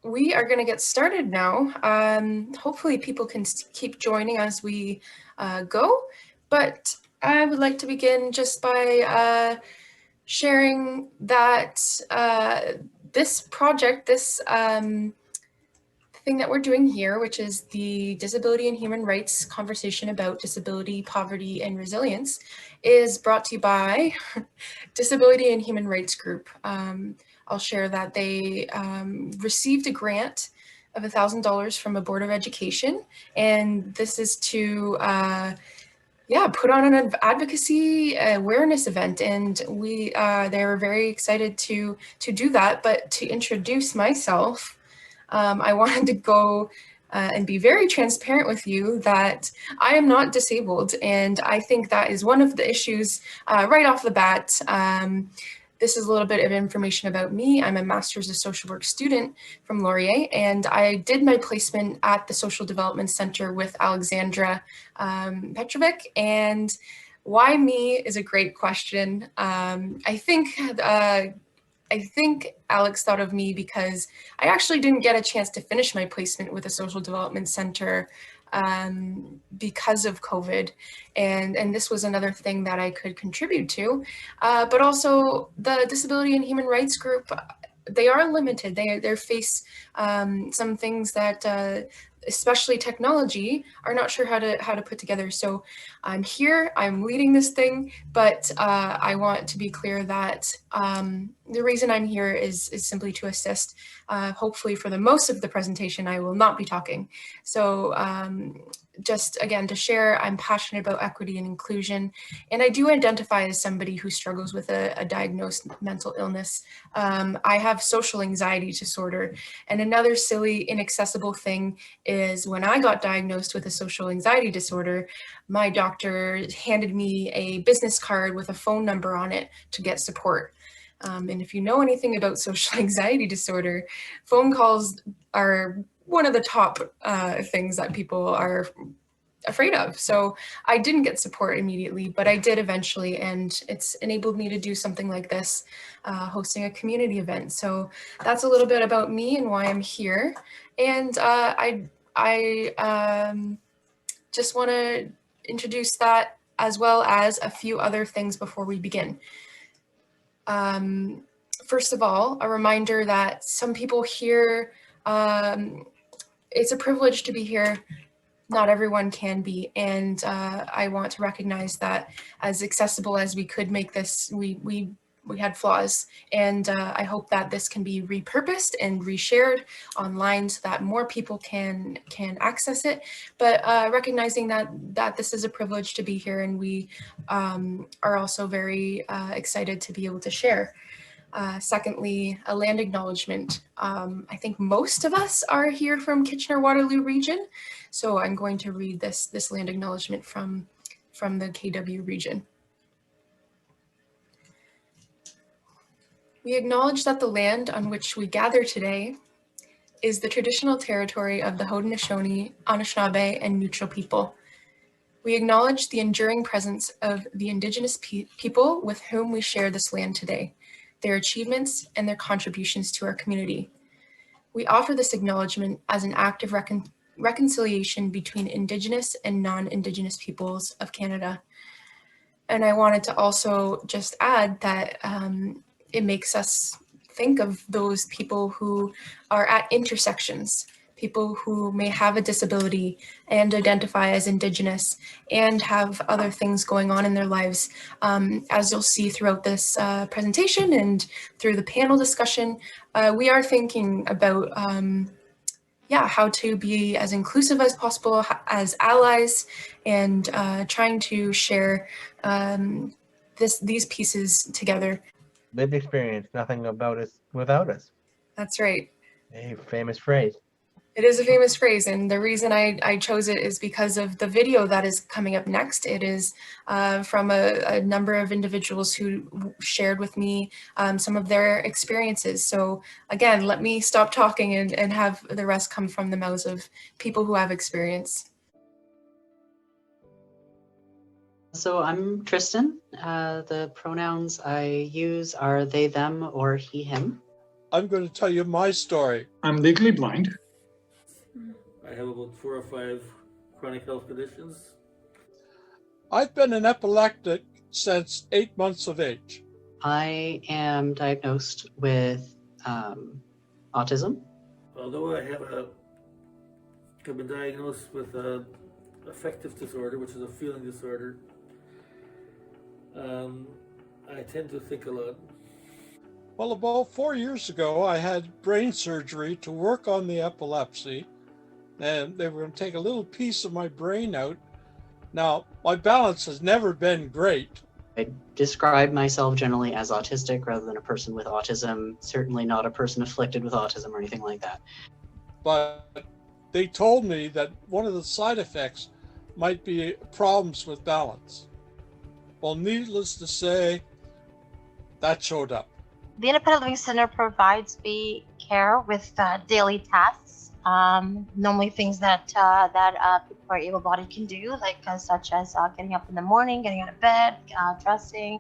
we are going to get started now. Hopefully people can keep joining as we go, but I would like to begin just by sharing that this project, this thing that we're doing here, which is the Disability and Human Rights conversation about disability, poverty, and resilience, is brought to you by Disability and Human Rights Group. I'll share that they received a grant of $1,000 from a Board of Education, and this is to put on an advocacy awareness event, and they were very excited to do that. But to introduce myself, I wanted to go and be very transparent with you that I am not disabled, and I think that is one of the issues right off the bat. This is a little bit of information about me. I'm a Master's of Social Work student from Laurier, and I did my placement at the Social Development Center with Alexandra Petrovic. And why me is a great question. I think Alex thought of me because I actually didn't get a chance to finish my placement with the Social Development Center because of COVID, and this was another thing that I could contribute to. But also the Disability and Human Rights Group, they are limited. They face some things that especially technology, are not sure how to put together. So I'm here, I'm leading this thing, but I want to be clear that the reason I'm here is simply to assist. Hopefully for the most of the presentation, I will not be talking. So just again, to share, I'm passionate about equity and inclusion, and I do identify as somebody who struggles with a diagnosed mental illness. I have social anxiety disorder, and another silly, inaccessible thing is when I got diagnosed with a social anxiety disorder, my doctor handed me a business card with a phone number on it to get support. And if you know anything about social anxiety disorder, phone calls are one of the top things that people are afraid of. So I didn't get support immediately, but I did eventually, and it's enabled me to do something like this, hosting a community event. So that's a little bit about me and why I'm here. And I just want to introduce that, as well as a few other things before we begin. First of all, a reminder that some people here, it's a privilege to be here. Not everyone can be, and I want to recognize that as accessible as we could make this, we had flaws, and I hope that this can be repurposed and reshared online so that more people can access it. But recognizing that this is a privilege to be here, and we are also very excited to be able to share. Secondly, a land acknowledgement. I think most of us are here from Kitchener-Waterloo region, so I'm going to read this land acknowledgement from the KW region. We acknowledge that the land on which we gather today is the traditional territory of the Haudenosaunee, Anishinaabe, and Neutral people. We acknowledge the enduring presence of the Indigenous people with whom we share this land today, their achievements, and their contributions to our community. We offer this acknowledgement as an act of reconciliation between Indigenous and non-Indigenous peoples of Canada. And I wanted to also just add that it makes us think of those people who are at intersections, people who may have a disability and identify as Indigenous and have other things going on in their lives. As you'll see throughout this presentation and through the panel discussion, we are thinking about how to be as inclusive as possible as allies, and trying to share these pieces together. Lived experience, nothing about us without us. That's right. A famous phrase. It is a famous phrase, and the reason I chose it is because of the video that is coming up next. It is from a number of individuals who shared with me some of their experiences. So again, let me stop talking and have the rest come from the mouths of people who have experience. So I'm Tristan. The pronouns I use are they, them, or he, him. I'm going to tell you my story. I'm legally blind. I have about 4 or 5 chronic health conditions. I've been an epileptic since 8 months of age. I am diagnosed with autism. Although I've been diagnosed with affective disorder, which is a feeling disorder, I tend to think a lot. Well, about 4 years ago, I had brain surgery to work on the epilepsy, and they were going to take a little piece of my brain out. Now, my balance has never been great. I describe myself generally as autistic rather than a person with autism, certainly not a person afflicted with autism or anything like that. But they told me that one of the side effects might be problems with balance. Well, needless to say, that showed up. The Independent Living Center provides me care with daily tasks, normally things that people who are able-bodied can do, like such as getting up in the morning, getting out of bed, dressing.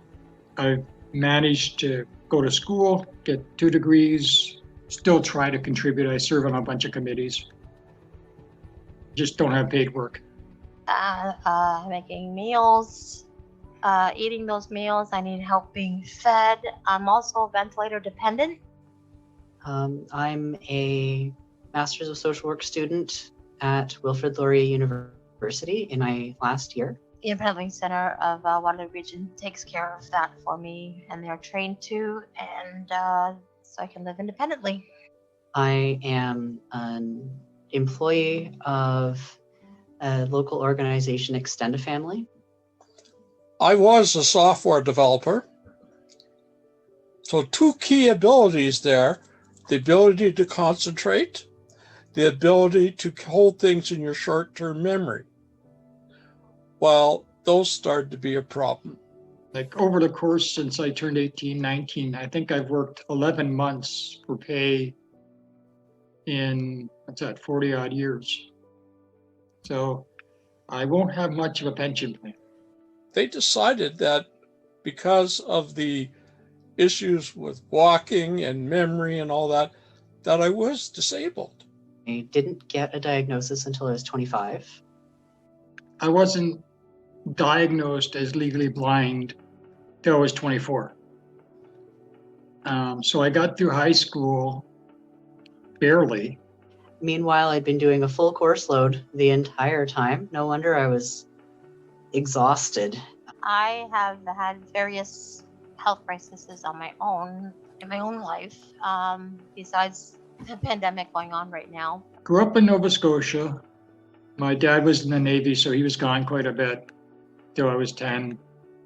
I've managed to go to school, get 2 degrees, still try to contribute. I serve on a bunch of committees. Just don't have paid work. Making meals, eating those meals. I need help being fed. I'm also ventilator dependent. I'm a Master's of Social Work student at Wilfrid Laurier University in my last year. The Independent Living Center of Waterloo Region takes care of that for me, and they're trained to, and so I can live independently. I am an employee of a local organization, Extend a Family. I was a software developer. So 2 key abilities there, the ability to concentrate, the ability to hold things in your short-term memory. Well, those started to be a problem. Like over the course since I turned 18, 19, I think I've worked 11 months for pay in, 40 odd years. So I won't have much of a pension plan. They decided that because of the issues with walking and memory and all that, that I was disabled. I didn't get a diagnosis until I was 25. I wasn't diagnosed as legally blind till I was 24. So I got through high school barely. Meanwhile, I'd been doing a full course load the entire time. No wonder I was exhausted. I have had various health crises on my own, in my own life, besides the pandemic going on right now. Grew up in Nova Scotia. My dad was in the Navy, so he was gone quite a bit till I was 10.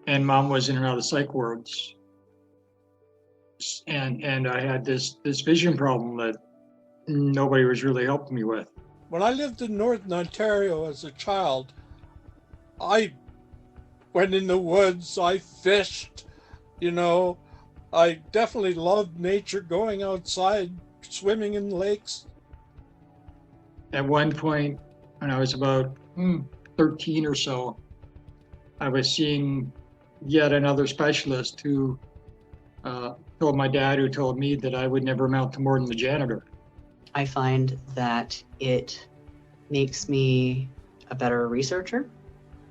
And mom was in and out of psych wards. And I had this vision problem that nobody was really helping me with. When I lived in Northern Ontario as a child, I went in the woods, I fished, I definitely loved nature, going outside, swimming in lakes. At one point, when I was about 13 or so, I was seeing yet another specialist who told my dad, who told me that I would never amount to more than the janitor. I find that it makes me a better researcher.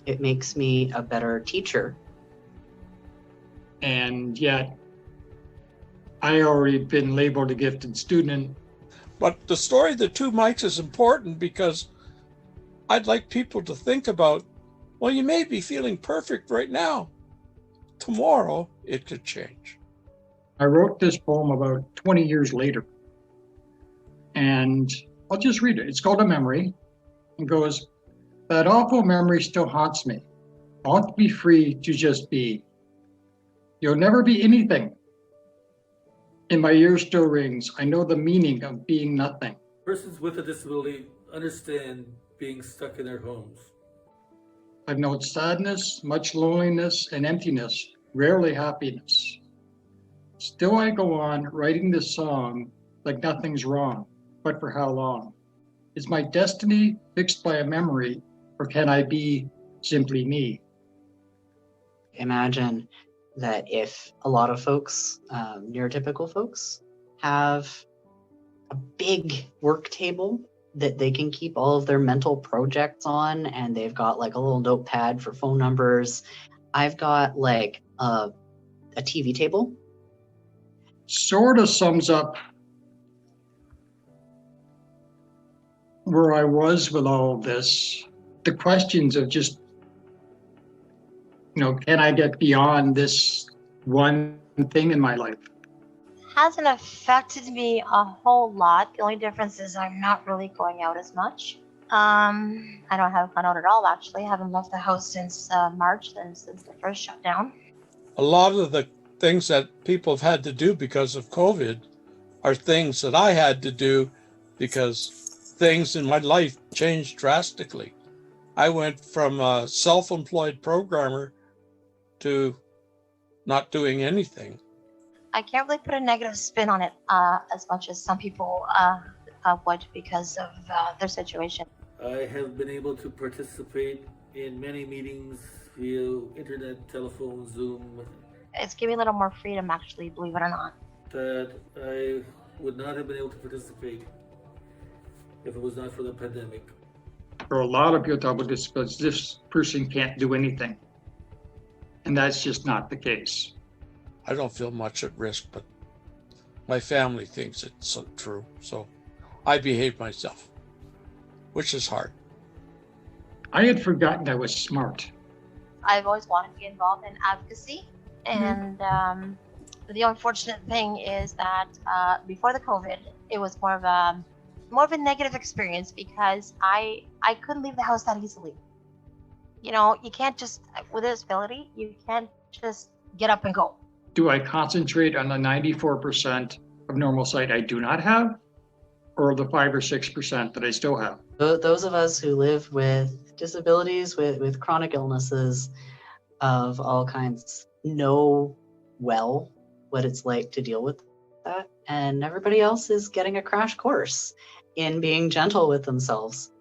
It makes me a better teacher. And yet, I already been labeled a gifted student. But the story of the 2 mics is important because I'd like people to think about, well, you may be feeling perfect right now. Tomorrow, it could change. I wrote this poem about 20 years later. And I'll just read it. It's called A Memory. It goes, that awful memory still haunts me. I want to be free to just be. You'll never be anything. In my ear still rings. I know the meaning of being nothing. Persons with a disability understand being stuck in their homes. I've known sadness, much loneliness, and emptiness, rarely happiness. Still I go on writing this song like nothing's wrong, but for how long? Is my destiny fixed by a memory, or can I be simply me? Imagine that if a lot of folks, neurotypical folks, have a big work table that they can keep all of their mental projects on, and they've got like a little notepad for phone numbers. I've got like a TV table. Sort of sums up where I was with all of this. The questions of just, can I get beyond this one thing in my life? Hasn't affected me a whole lot. The only difference is I'm not really going out as much. I don't have gone out at all, actually. I haven't left the house since March, since the first shutdown. A lot of the things that people have had to do because of COVID are things that I had to do because things in my life changed drastically. I went from a self-employed programmer to not doing anything. I can't really put a negative spin on it as much as some people would because of their situation. I have been able to participate in many meetings via internet, telephone, Zoom, It's given me a little more freedom, actually, believe it or not. that I would not have been able to participate if it was not for the pandemic. For a lot of people talk about disabilities, this person can't do anything. And that's just not the case. I don't feel much at risk, but my family thinks it's so true. So I behave myself, which is hard. I had forgotten I was smart. I've always wanted to be involved in advocacy, and the unfortunate thing is that before the COVID, it was more of a negative experience because I couldn't leave the house that easily. You can't just, with a disability, you can't just get up and go. Do I concentrate on the 94% of normal sight I do not have, or the 5 or 6% that I still have? Those of us who live with disabilities, with chronic illnesses of all kinds, know well what it's like to deal with that. And everybody else is getting a crash course in being gentle with themselves.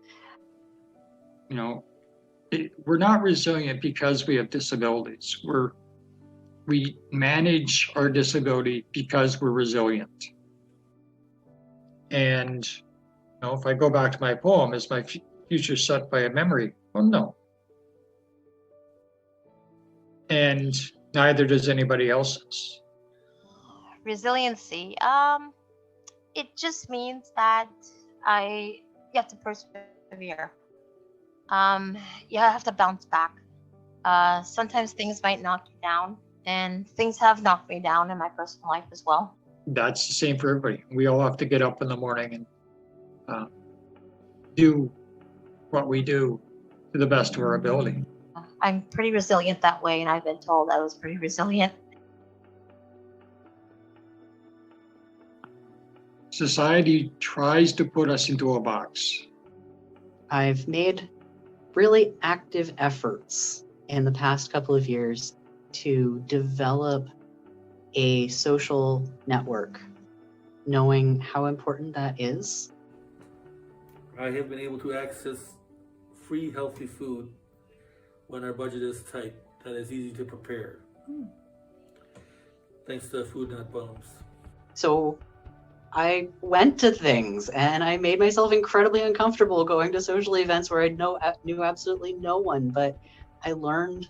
We're not resilient because we have disabilities. We manage our disability because we're resilient. And if I go back to my poem, is my future set by a memory? Well, no. And neither does anybody else's. Resiliency, it just means that you have to persevere. You have to bounce back. Sometimes things might knock you down, and things have knocked me down in my personal life as well. That's the same for everybody. We all have to get up in the morning and do what we do to the best of our ability. I'm pretty resilient that way, and I've been told I was pretty resilient. Society tries to put us into a box. I've made really active efforts in the past couple of years to develop a social network, knowing how important that is. I have been able to access free, healthy food when our budget is tight, that is easy to prepare. Thanks to Food Not Bombs. So I went to things and I made myself incredibly uncomfortable going to social events where I knew absolutely no one, but I learned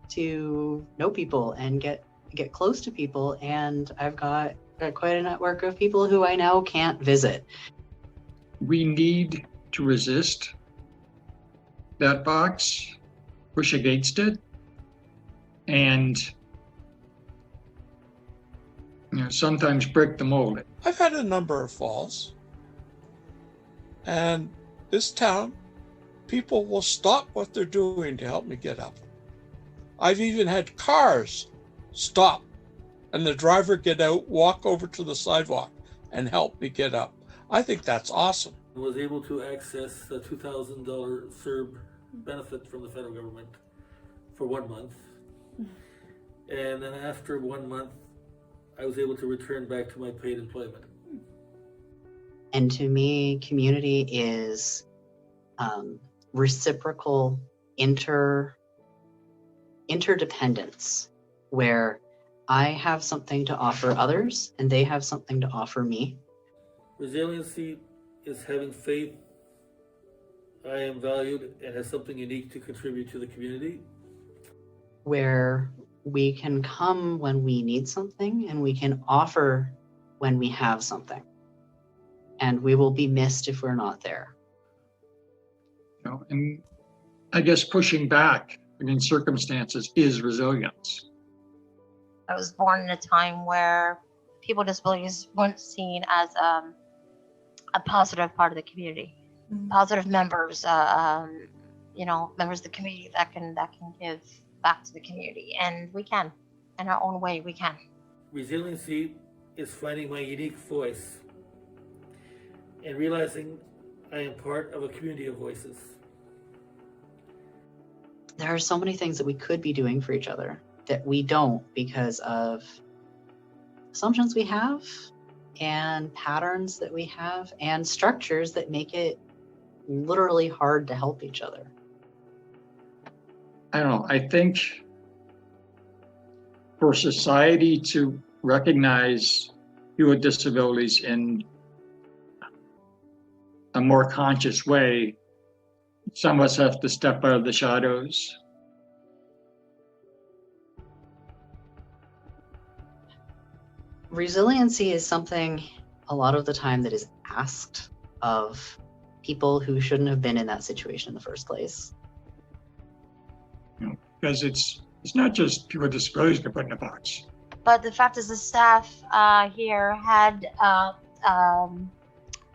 to know people and get close to people, and I've got quite a network of people who I now can't visit. We need to resist that box, push against it, and sometimes break the mold. I've had a number of falls, and this town, people will stop what they're doing to help me get up. I've even had cars stop and the driver get out, walk over to the sidewalk and help me get up. I think that's awesome. I was able to access the $2,000 CERB benefit from the federal government for 1 month. And then after 1 month, I was able to return back to my paid employment. And to me, community is reciprocal interdependence, where I have something to offer others, and they have something to offer me. Resiliency is having faith I am valued and have something unique to contribute to the community. Where we can come when we need something and we can offer when we have something. And we will be missed if we're not there. You know, and I guess pushing back against circumstances is resilience. I was born in a time where people with disabilities weren't seen as a positive part of the community, positive members, members of the community that can give back to the community, and we can, in our own way, we can. Resiliency is finding my unique voice and realizing I am part of a community of voices. There are so many things that we could be doing for each other that we don't because of assumptions we have and patterns that we have and structures that make it literally hard to help each other. I don't know, I think for society to recognize people with disabilities in a more conscious way, some of us have to step out of the shadows. Resiliency is something a lot of the time that is asked of people who shouldn't have been in that situation in the first place. You know, because it's not just people with disabilities get put in a box. But the fact is, the staff here had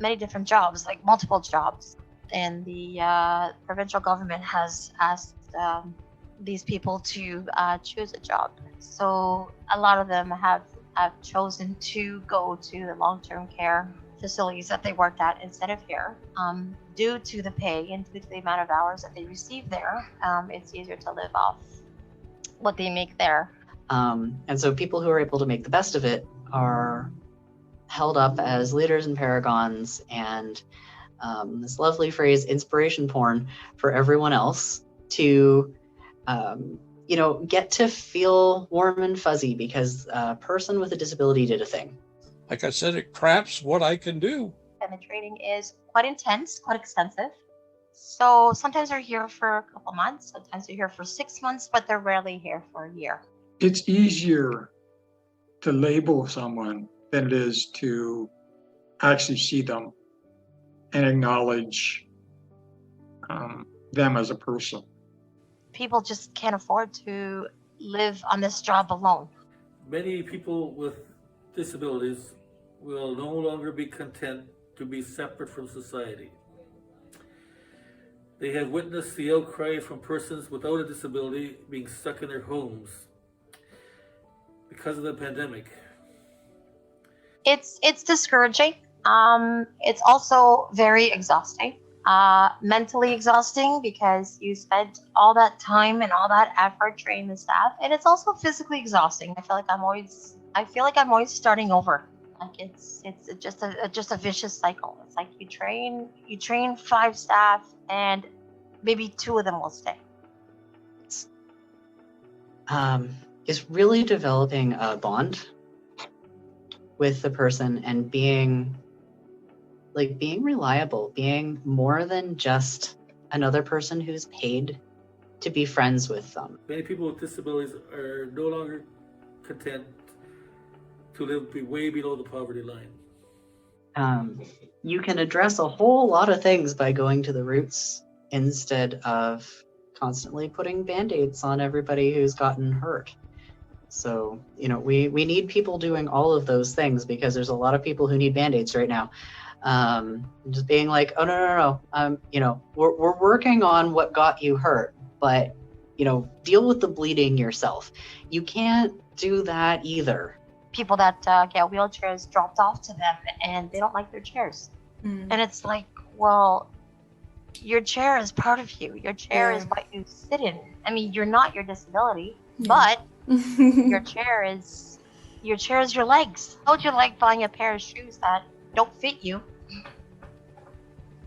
many different jobs, like multiple jobs, and the provincial government has asked these people to choose a job. So a lot of them have chosen to go to the long-term care facilities that they worked at instead of here. Due to the pay and due to the amount of hours that they receive there, it's easier to live off what they make there. And so people who are able to make the best of it are held up as leaders and paragons, and this lovely phrase, inspiration porn, for everyone else to get to feel warm and fuzzy because a person with a disability did a thing. Like I said, it cramps what I can do. And the training is quite intense, quite extensive. So sometimes they're here for a couple months, sometimes they're here for 6 months, but they're rarely here for a year. It's easier to label someone than it is to actually see them and acknowledge them as a person. People just can't afford to live on this job alone. Many people with disabilities will no longer be content to be separate from society. They have witnessed the outcry from persons without a disability being stuck in their homes because of the pandemic. It's discouraging. It's also very exhausting. Mentally exhausting because you spent all that time and all that effort training the staff, and it's also physically exhausting. I feel like I'm always starting over. Like it's just a vicious cycle. It's like you train 5 staff and maybe 2 of them will stay. Is really developing a bond with the person and being reliable, being more than just another person who's paid to be friends with them. Many people with disabilities are no longer content to live way below the poverty line. You can address a whole lot of things by going to the roots instead of constantly putting band-aids on everybody who's gotten hurt. So, we need people doing all of those things because there's a lot of people who need band-aids right now. Just being like, oh, no. We're working on what got you hurt, but, deal with the bleeding yourself. You can't do that either. People that get wheelchairs dropped off to them and they don't like their chairs. And it's like, well, your chair is part of you. Your chair is what you sit in. I mean, you're not your disability, but your chair is your legs. How would you like buying a pair of shoes that don't fit you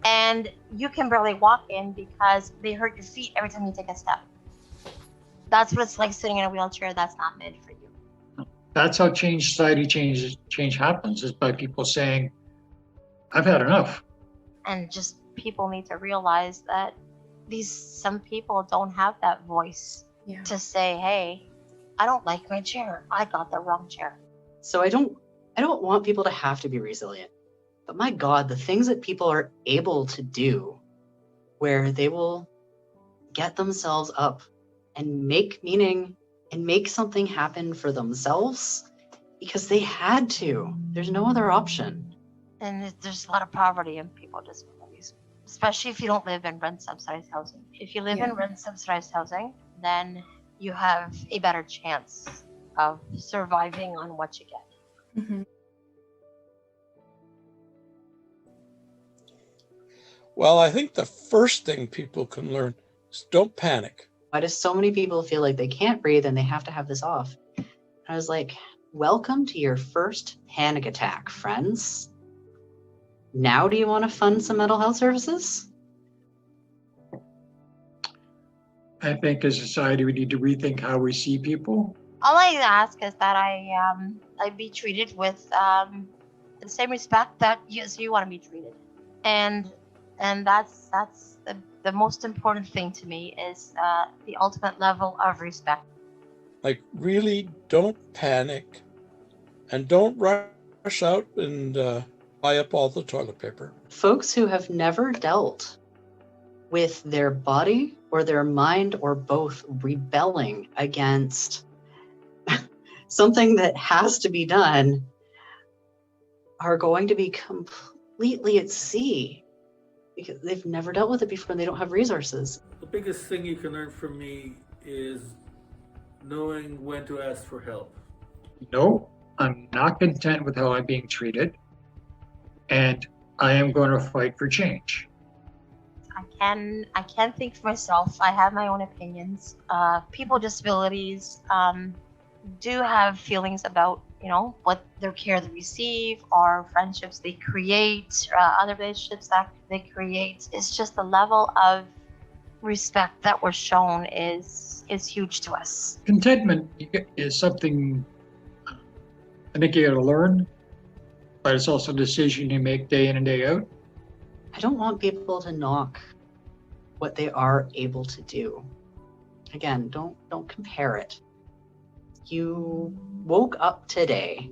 and you can barely walk in because they hurt your feet every time you take a step? That's what it's like sitting in a wheelchair that's not meant for you. That's how change happens, is by people saying, I've had enough. And just people need to realize that some people don't have that voice Yeah. to say, hey, I don't like my chair. I got the wrong chair. So I don't want people to have to be resilient. But my God, the things that people are able to do where they will get themselves up and make meaning and make something happen for themselves because they had to. There's no other option. And there's a lot of poverty in people with disabilities, especially if you don't live in rent subsidized housing. If you live Yeah. in rent subsidized housing, then you have a better chance of surviving on what you get. Mm-hmm. Well, I think the first thing people can learn is don't panic. Why do so many people feel like they can't breathe and they have to have this off? I was like, welcome to your first panic attack, friends. Now do you want to fund some mental health services? I think as a society, we need to rethink how we see people. All I ask is that I be treated with the same respect that you want to be treated, and that's the most important thing to me is the ultimate level of respect. Like, really don't panic and don't rush out and buy up all the toilet paper. Folks who have never dealt with their body or their mind or both rebelling against something that has to be done are going to be completely at sea because they've never dealt with it before and they don't have resources. The biggest thing you can learn from me is knowing when to ask for help. No, I'm not content with how I'm being treated, and I am going to fight for change. I can think for myself. I have my own opinions. People with disabilities do have feelings about, what their care they receive or friendships they create, other relationships that they create. It's just the level of respect that we're shown is huge to us. Contentment is something I think you got to learn, but it's also a decision you make day in and day out. I don't want people to knock what they are able to do. Again, don't compare it. You woke up today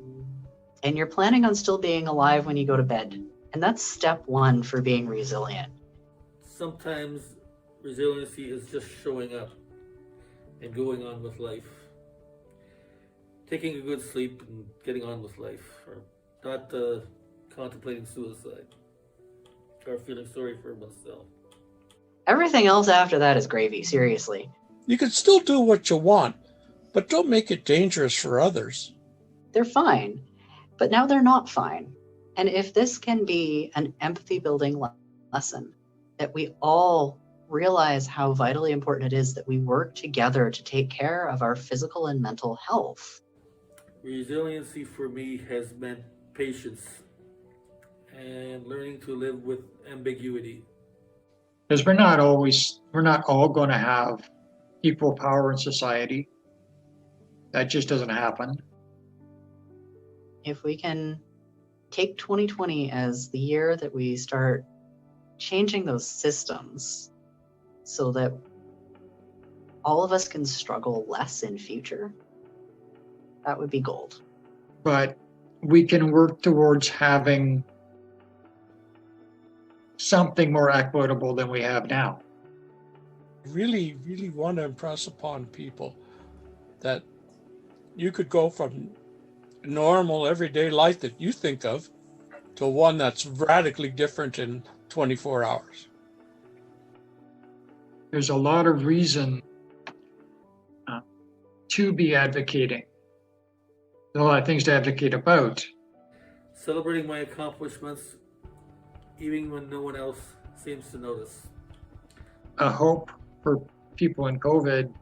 and you're planning on still being alive when you go to bed. And that's step one for being resilient. Sometimes resiliency is just showing up and going on with life. Taking a good sleep and getting on with life, or not contemplating suicide, or feeling sorry for oneself. Everything else after that is gravy, seriously. You can still do what you want, but don't make it dangerous for others. They're fine, but now they're not fine. And if this can be an empathy building lesson, that we all realize how vitally important it is that we work together to take care of our physical and mental health. Resiliency for me has meant patience and learning to live with ambiguity. Because we're not all going to have equal power in society. That just doesn't happen. If we can take 2020 as the year that we start changing those systems so that all of us can struggle less in future, that would be gold. But we can work towards having something more equitable than we have now. Really, really want to impress upon people that you could go from normal everyday life that you think of to one that's radically different in 24 hours. There's a lot of reason to be advocating. There's a lot of things to advocate about. Celebrating my accomplishments even when no one else seems to notice. A hope for people in COVID,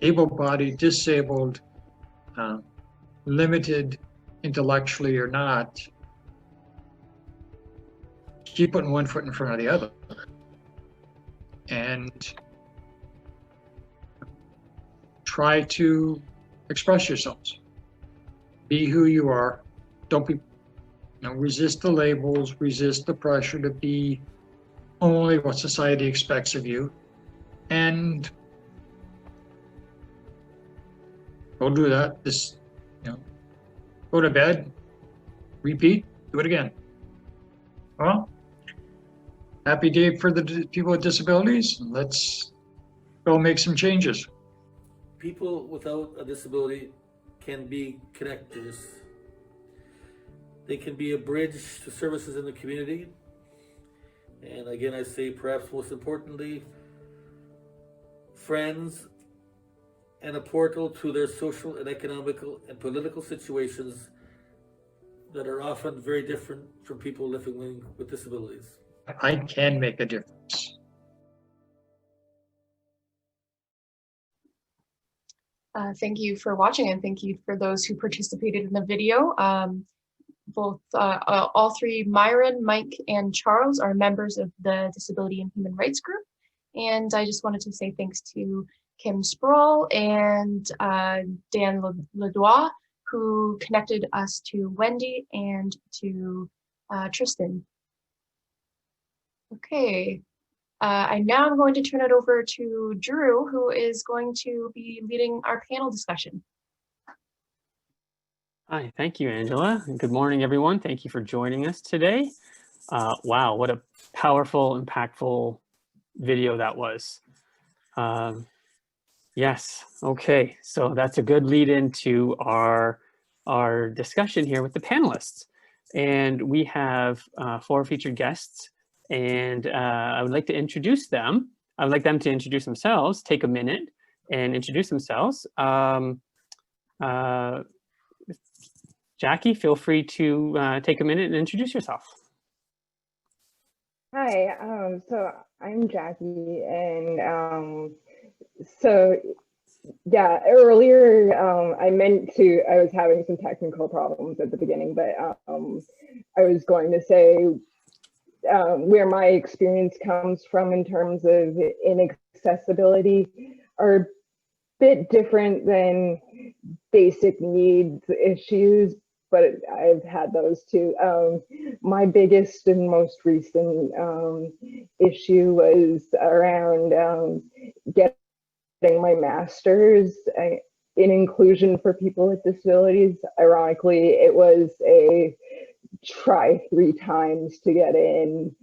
able-bodied, disabled, limited intellectually or not, keep putting one foot in front of the other and try to express yourselves. Be who you are. Don't be, resist the labels, resist the pressure to be only what society expects of you. And go do that. Just, go to bed, repeat, do it again. Well, happy day for the people with disabilities. Let's go make some changes. People without a disability can be connectors. They can be a bridge to services in the community. And again, I say perhaps most importantly, friends and a portal to their social and economical and political situations that are often very different from people living with disabilities. I can make a difference. Thank you for watching, and thank you for those who participated in the video. All three, Myron, Mike, and Charles, are members of the Disability and Human Rights group. And I just wanted to say thanks to Kim Sproul and Dan Ledois, who connected us to Wendy and to Tristan. Okay, I now am going to turn it over to Drew, who is going to be leading our panel discussion. Hi, thank you, Angela. And good morning, everyone. Thank you for joining us today. Wow, what a powerful, impactful video that was. Yes, okay, so that's a good lead into our discussion here with the panelists. And we have 4 featured guests, and I would like to introduce them. I would like them to introduce themselves, take a minute and introduce themselves. Jackie, feel free to take a minute and introduce yourself. Hi, so I'm Jackie, and so yeah, earlier I was having some technical problems at the beginning, but I was going to say where my experience comes from in terms of inaccessibility are a bit different than basic needs issues, but I've had those too. My biggest and most recent issue was around getting my master's in inclusion for people with disabilities. Ironically, it was a try 3 times to get in,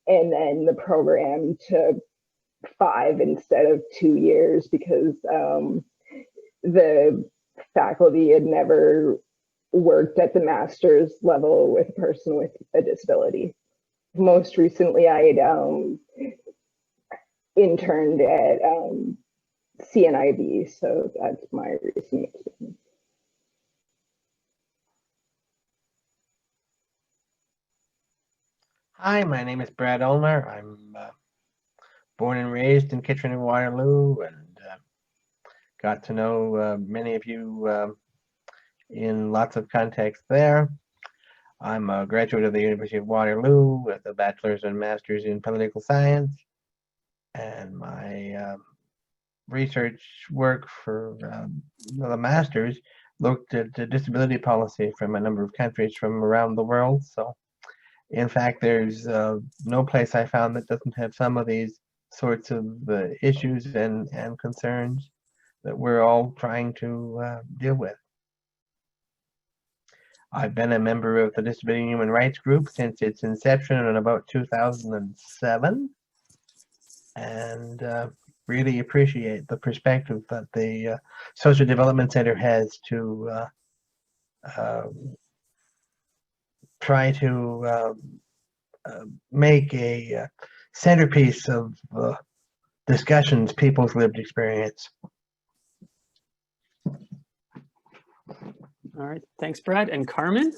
and then the program took 5 instead of 2 years because the faculty had never worked at the master's level with a person with a disability. Most recently, I had interned at CNIB, so that's my recent experience. Hi, my name is Brad Ulner. I'm born and raised in Kitchener, Waterloo, and got to know many of you in lots of contexts there. I'm a graduate of the University of Waterloo with a bachelor's and master's in political science, and my research work for the master's looked at disability policy from a number of countries from around the world. So in fact, there's no place I found that doesn't have some of these sorts of issues and concerns that we're all trying to deal with. I've been a member of the Disability and Human Rights group since its inception in about 2007, and really appreciate the perspective that the Social Development Center has to try to make a centerpiece of discussions, people's lived experience. All right, thanks, Brad. And Carmen?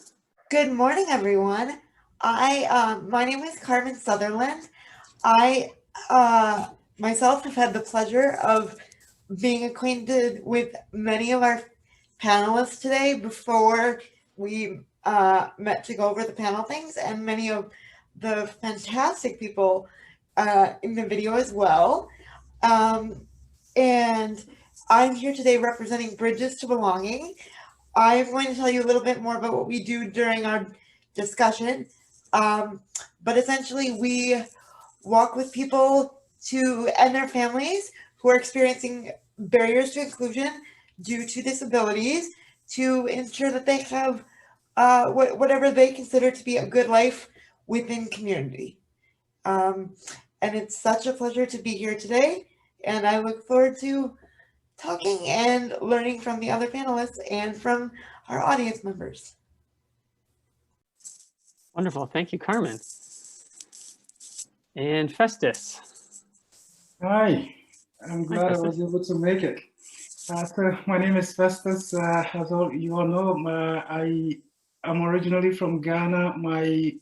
Good morning, everyone. My name is Carmen Sutherland. I myself have had the pleasure of being acquainted with many of our panelists today before we met to go over the panel things, and many of the fantastic people in the video as well. And I'm here today representing Bridges to Belonging. I'm going to tell you a little bit more about what we do during our discussion. But essentially, we walk with people and their families who are experiencing barriers to inclusion due to disabilities to ensure that they have whatever they consider to be a good life within community. And it's such a pleasure to be here today, and I look forward to talking and learning from the other panelists and from our audience members. Wonderful. Thank you, Carmen. And Festus. Hi, I'm glad I Festus. was able to make it. So my name is Festus. As you all know, I am originally from Ghana. My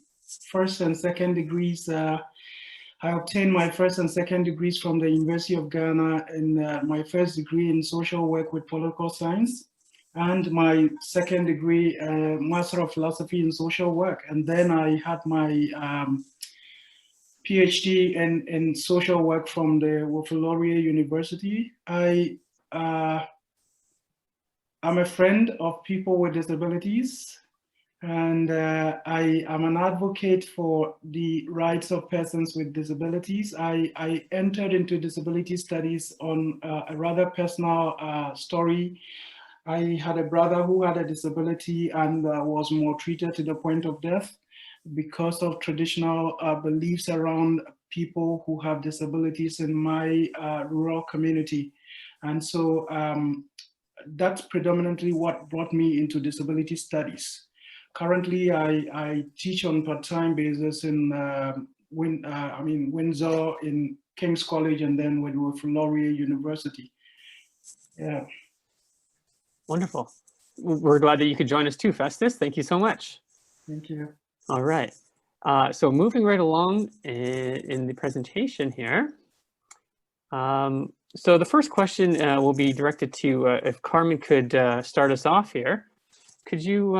first and second degrees, I obtained my first and second degrees from the University of Ghana, and my first degree in social work with political science, and my second degree, Master of Philosophy in Social Work. And then I had my PhD in social work from the Waterloo University. I'm a friend of people with disabilities, and I am an advocate for the rights of persons with disabilities. I entered into disability studies on a rather personal story. I had a brother who had a disability and was maltreated to the point of death because of traditional beliefs around people who have disabilities in my rural community. And so that's predominantly what brought me into disability studies. Currently, I teach on part-time basis in Windsor, in King's College, and then with Waterloo University. Yeah. Wonderful. We're glad that you could join us too, Festus. Thank you so much. Thank you. All right. So moving right along in the presentation here. So the first question will be directed to if Carmen could start us off here. Could you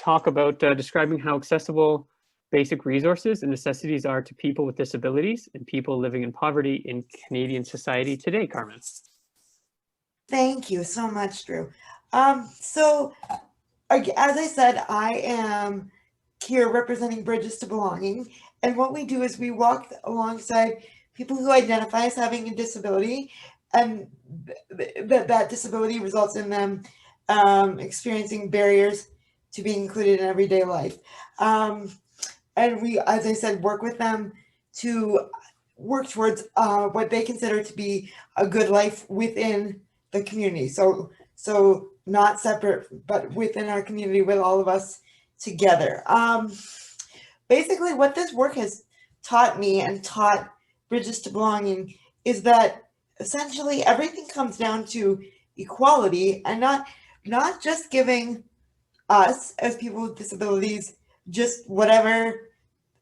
talk about describing how accessible basic resources and necessities are to people with disabilities and people living in poverty in Canadian society today, Carmen? Thank you so much, Drew. So, as I said, I am here representing Bridges to Belonging. And what we do is we walk alongside people who identify as having a disability, and that disability results in them experiencing barriers to being included in everyday life. And we, as I said, work with them to work towards what they consider to be a good life within the community. So not separate, but within our community with all of us together. Basically, what this work has taught me and taught Bridges to Belonging is that essentially everything comes down to equality, and not just giving us as people with disabilities just whatever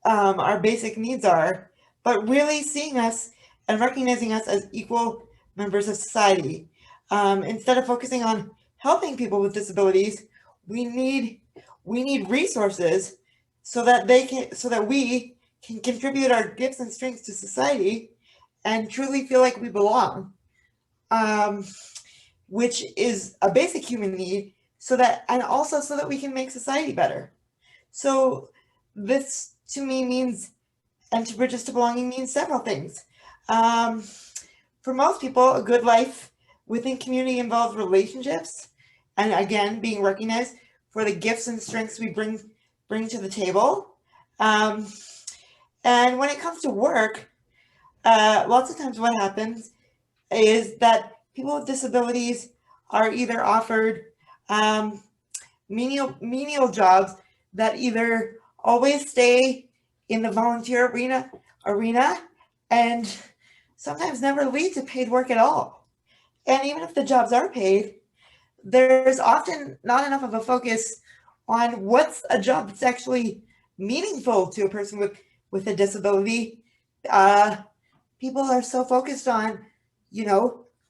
our basic needs are, but really seeing us and recognizing us as equal members of society. Instead of focusing on helping people with disabilities, we need resources so that we can contribute our gifts and strengths to society and truly feel like we belong, which is a basic human need, and also so that we can make society better. So this to me means, and to Bridges to Belonging means several things. For most people, a good life within community involves relationships, and again, being recognized for the gifts and strengths we bring to the table. And when it comes to work, lots of times what happens is that people with disabilities are either offered menial jobs that either always stay in the volunteer arena and sometimes never lead to paid work at all. And even if the jobs are paid, there's often not enough of a focus on what's a job that's actually meaningful to a person with a disability. People are so focused on,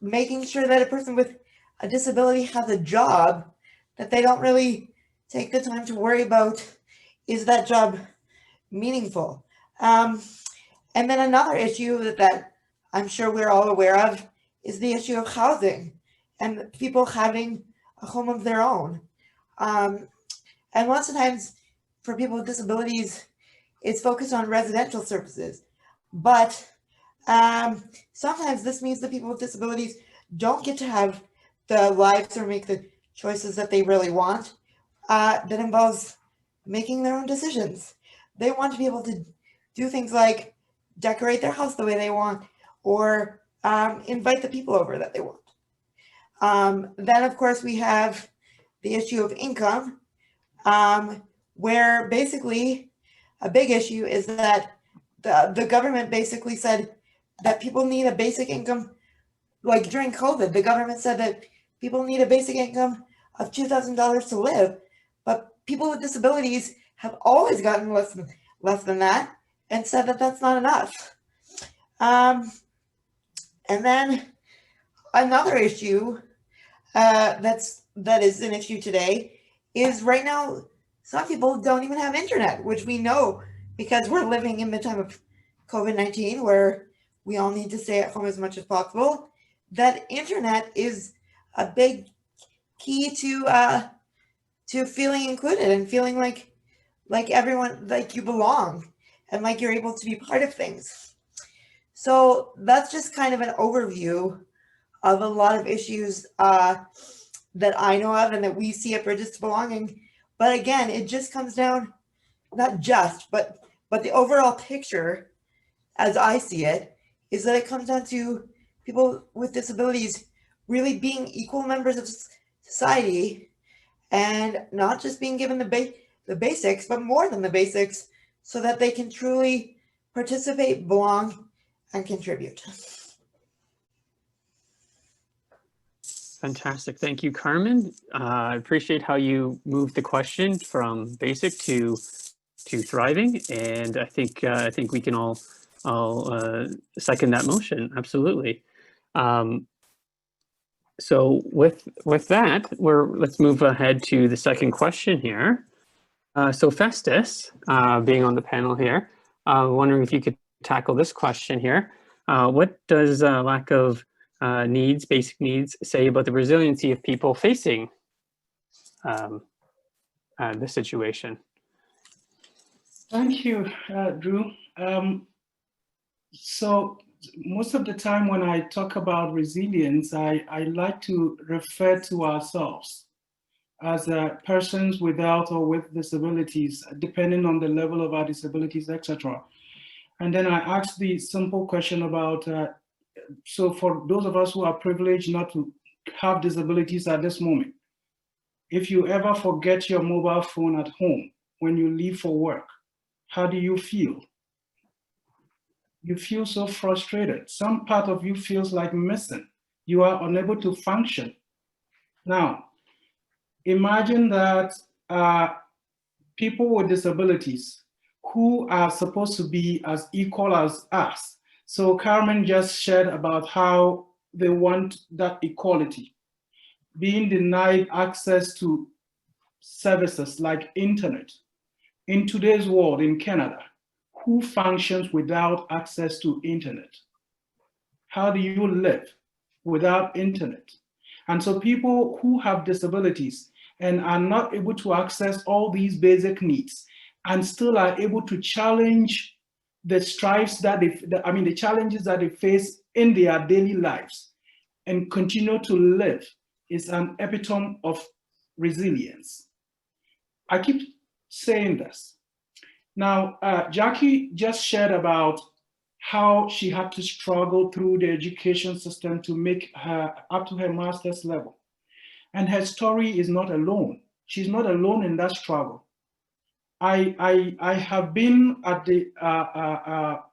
making sure that a person with a disability has a job that they don't really take the time to worry about, is that job meaningful? And then another issue that I'm sure we're all aware of is the issue of housing and people having a home of their own. And lots of times for people with disabilities, it's focused on residential services. But sometimes this means that people with disabilities don't get to have the lives or make the choices that they really want. That involves making their own decisions. They want to be able to do things like decorate their house the way they want, or invite the people over that they want. Then, of course, we have the issue of income, where basically a big issue is that the government basically said that people need a basic income. Like during COVID, the government said that people need a basic income of $2,000 to live, but people with disabilities have always gotten less than that, and said that that's not enough. And then another issue that is an issue today is right now some people don't even have internet, which we know because we're living in the time of COVID-19 where we all need to stay at home as much as possible. That internet is a big key to feeling included and feeling like everyone, like you belong and like you're able to be part of things. So that's just kind of an overview of a lot of issues that I know of and that we see at Bridges to Belonging. But again, it just comes down, not just, but the overall picture, as I see it, is that it comes down to people with disabilities really being equal members of society and not just being given the basics, but more than the basics, so that they can truly participate, belong, and contribute. Fantastic. Thank you, Carmen. I appreciate how you moved the question from basic to thriving, and I think we can all second that motion. Absolutely. So with that, let's move ahead to the second question here. So Festus, being on the panel here, wondering if you could tackle this question here. What does lack of basic needs, say about the resiliency of people facing this situation? Thank you, Drew. So most of the time when I talk about resilience, I like to refer to ourselves as persons without or with disabilities, depending on the level of our disabilities, etc. And then I ask the simple question about, so for those of us who are privileged not to have disabilities at this moment, if you ever forget your mobile phone at home when you leave for work, how do you feel? You feel so frustrated. Some part of you feels like missing. You are unable to function. Now, imagine that people with disabilities who are supposed to be as equal as us. So Carmen just shared about how they want that equality, being denied access to services like internet. In today's world in Canada, who functions without access to internet? How do you live without internet? And so people who have disabilities and are not able to access all these basic needs and still are able to challenge the strives that the challenges that they face in their daily lives and continue to live is an epitome of resilience. I keep saying this. Now, Jackie just shared about how she had to struggle through the education system to make her up to her master's level. And her story is not alone. She's not alone in that struggle. I have been at the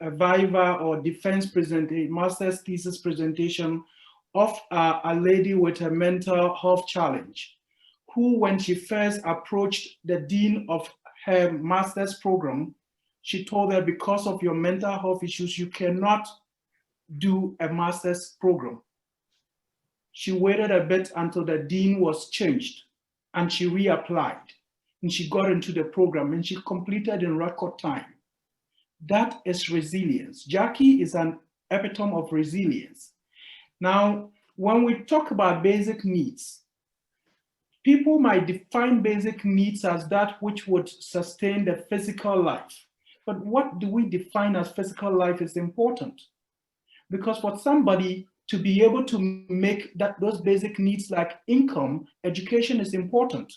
Viva or defense master's thesis presentation of a lady with a mental health challenge, who when she first approached the dean of her master's program, she told her, because of your mental health issues, you cannot do a master's program. She waited a bit until the dean was changed and she reapplied and she got into the program and she completed in record time. That is resilience. Jackie is an epitome of resilience. Now, when we talk about basic needs, people might define basic needs as that which would sustain the physical life. But what do we define as physical life is important. Because for somebody to be able to make those basic needs like income, education is important.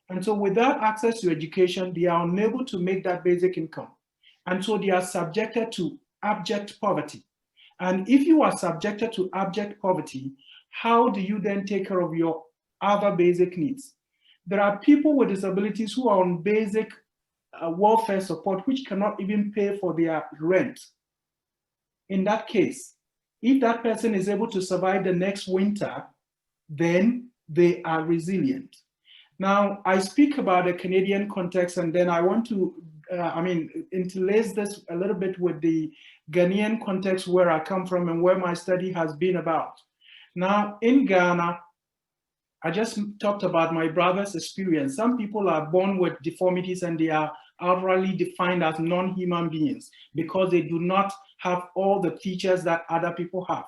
And so without access to education, they are unable to make that basic income. And so they are subjected to abject poverty. And if you are subjected to abject poverty, how do you then take care of your other basic needs? There are people with disabilities who are on basic welfare support, which cannot even pay for their rent. In that case, if that person is able to survive the next winter, then they are resilient. Now, I speak about the Canadian context, and then I want to, interlace this a little bit with the Ghanaian context where I come from and where my study has been about. Now, in Ghana, I just talked about my brother's experience. Some people are born with deformities and they are outwardly defined as non-human beings because they do not have all the features that other people have.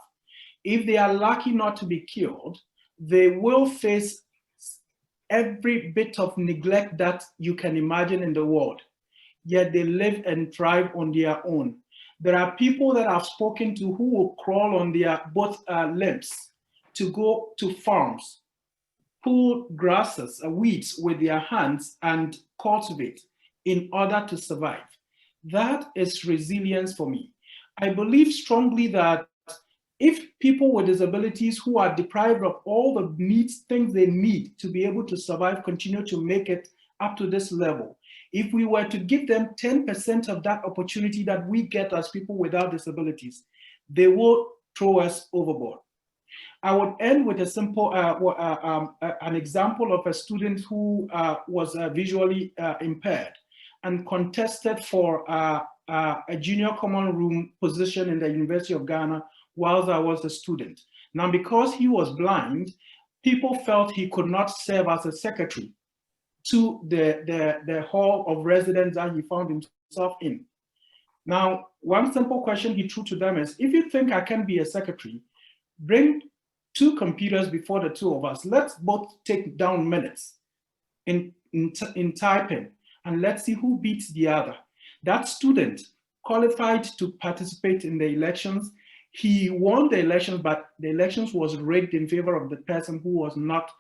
If they are lucky not to be killed, they will face every bit of neglect that you can imagine in the world, yet they live and thrive on their own. There are people that I've spoken to who will crawl on their both limbs to go to farms, pull grasses, weeds with their hands and cultivate in order to survive. That is resilience for me. I believe strongly that if people with disabilities who are deprived of all the things they need to be able to survive, continue to make it up to this level, if we were to give them 10% of that opportunity that we get as people without disabilities, they will throw us overboard. I would end with a simple, an example of a student who was visually impaired and contested for a junior common room position in the University of Ghana whilst I was a student. Now, because he was blind, people felt he could not serve as a secretary to the hall of residence that he found himself in. Now, one simple question he threw to them is, if you think I can be a secretary, bring 2 computers before the 2 of us. Let's both take down minutes in typing, and let's see who beats the other. That student qualified to participate in the elections. He won the elections, but the elections was rigged in favor of the person who was not,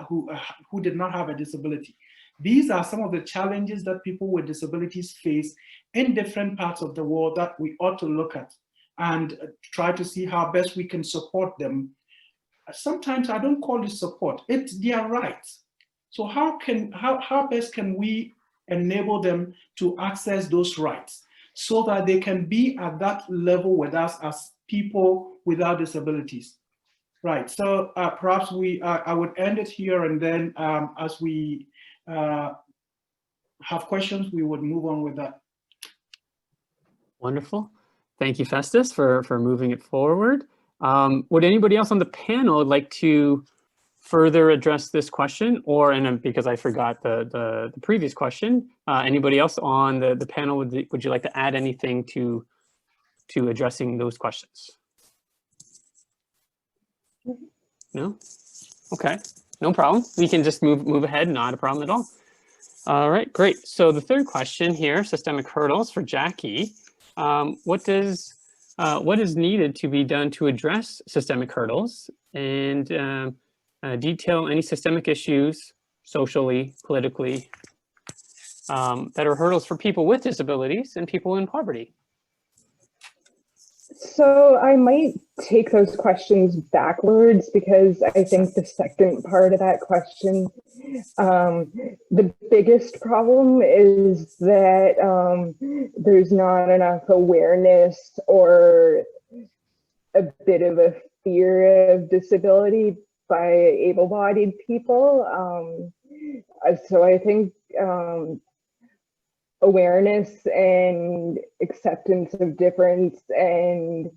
who did not have a disability. These are some of the challenges that people with disabilities face in different parts of the world that we ought to look at and try to see how best we can support them. Sometimes I don't call it support, it's their rights. So how best can we enable them to access those rights so that they can be at that level with us as people without disabilities? Right, so perhaps I would end it here, and then as we have questions, we would move on with that. Wonderful. Thank you, Festus, for moving it forward. Would anybody else on the panel like to further address this question, or, and because I forgot the previous question, anybody else on the panel, would you like to add anything to addressing those questions? No? Okay, no problem. We can just move ahead, not a problem at all. All right, great. So the third question here, systemic hurdles for Jackie. What is needed to be done to address systemic hurdles, and detail any systemic issues, socially, politically, that are hurdles for people with disabilities and people in poverty? So I might take those questions backwards, because I think the second part of that question, the biggest problem is that there's not enough awareness or a bit of a fear of disability by able-bodied people. So I think awareness and acceptance of difference and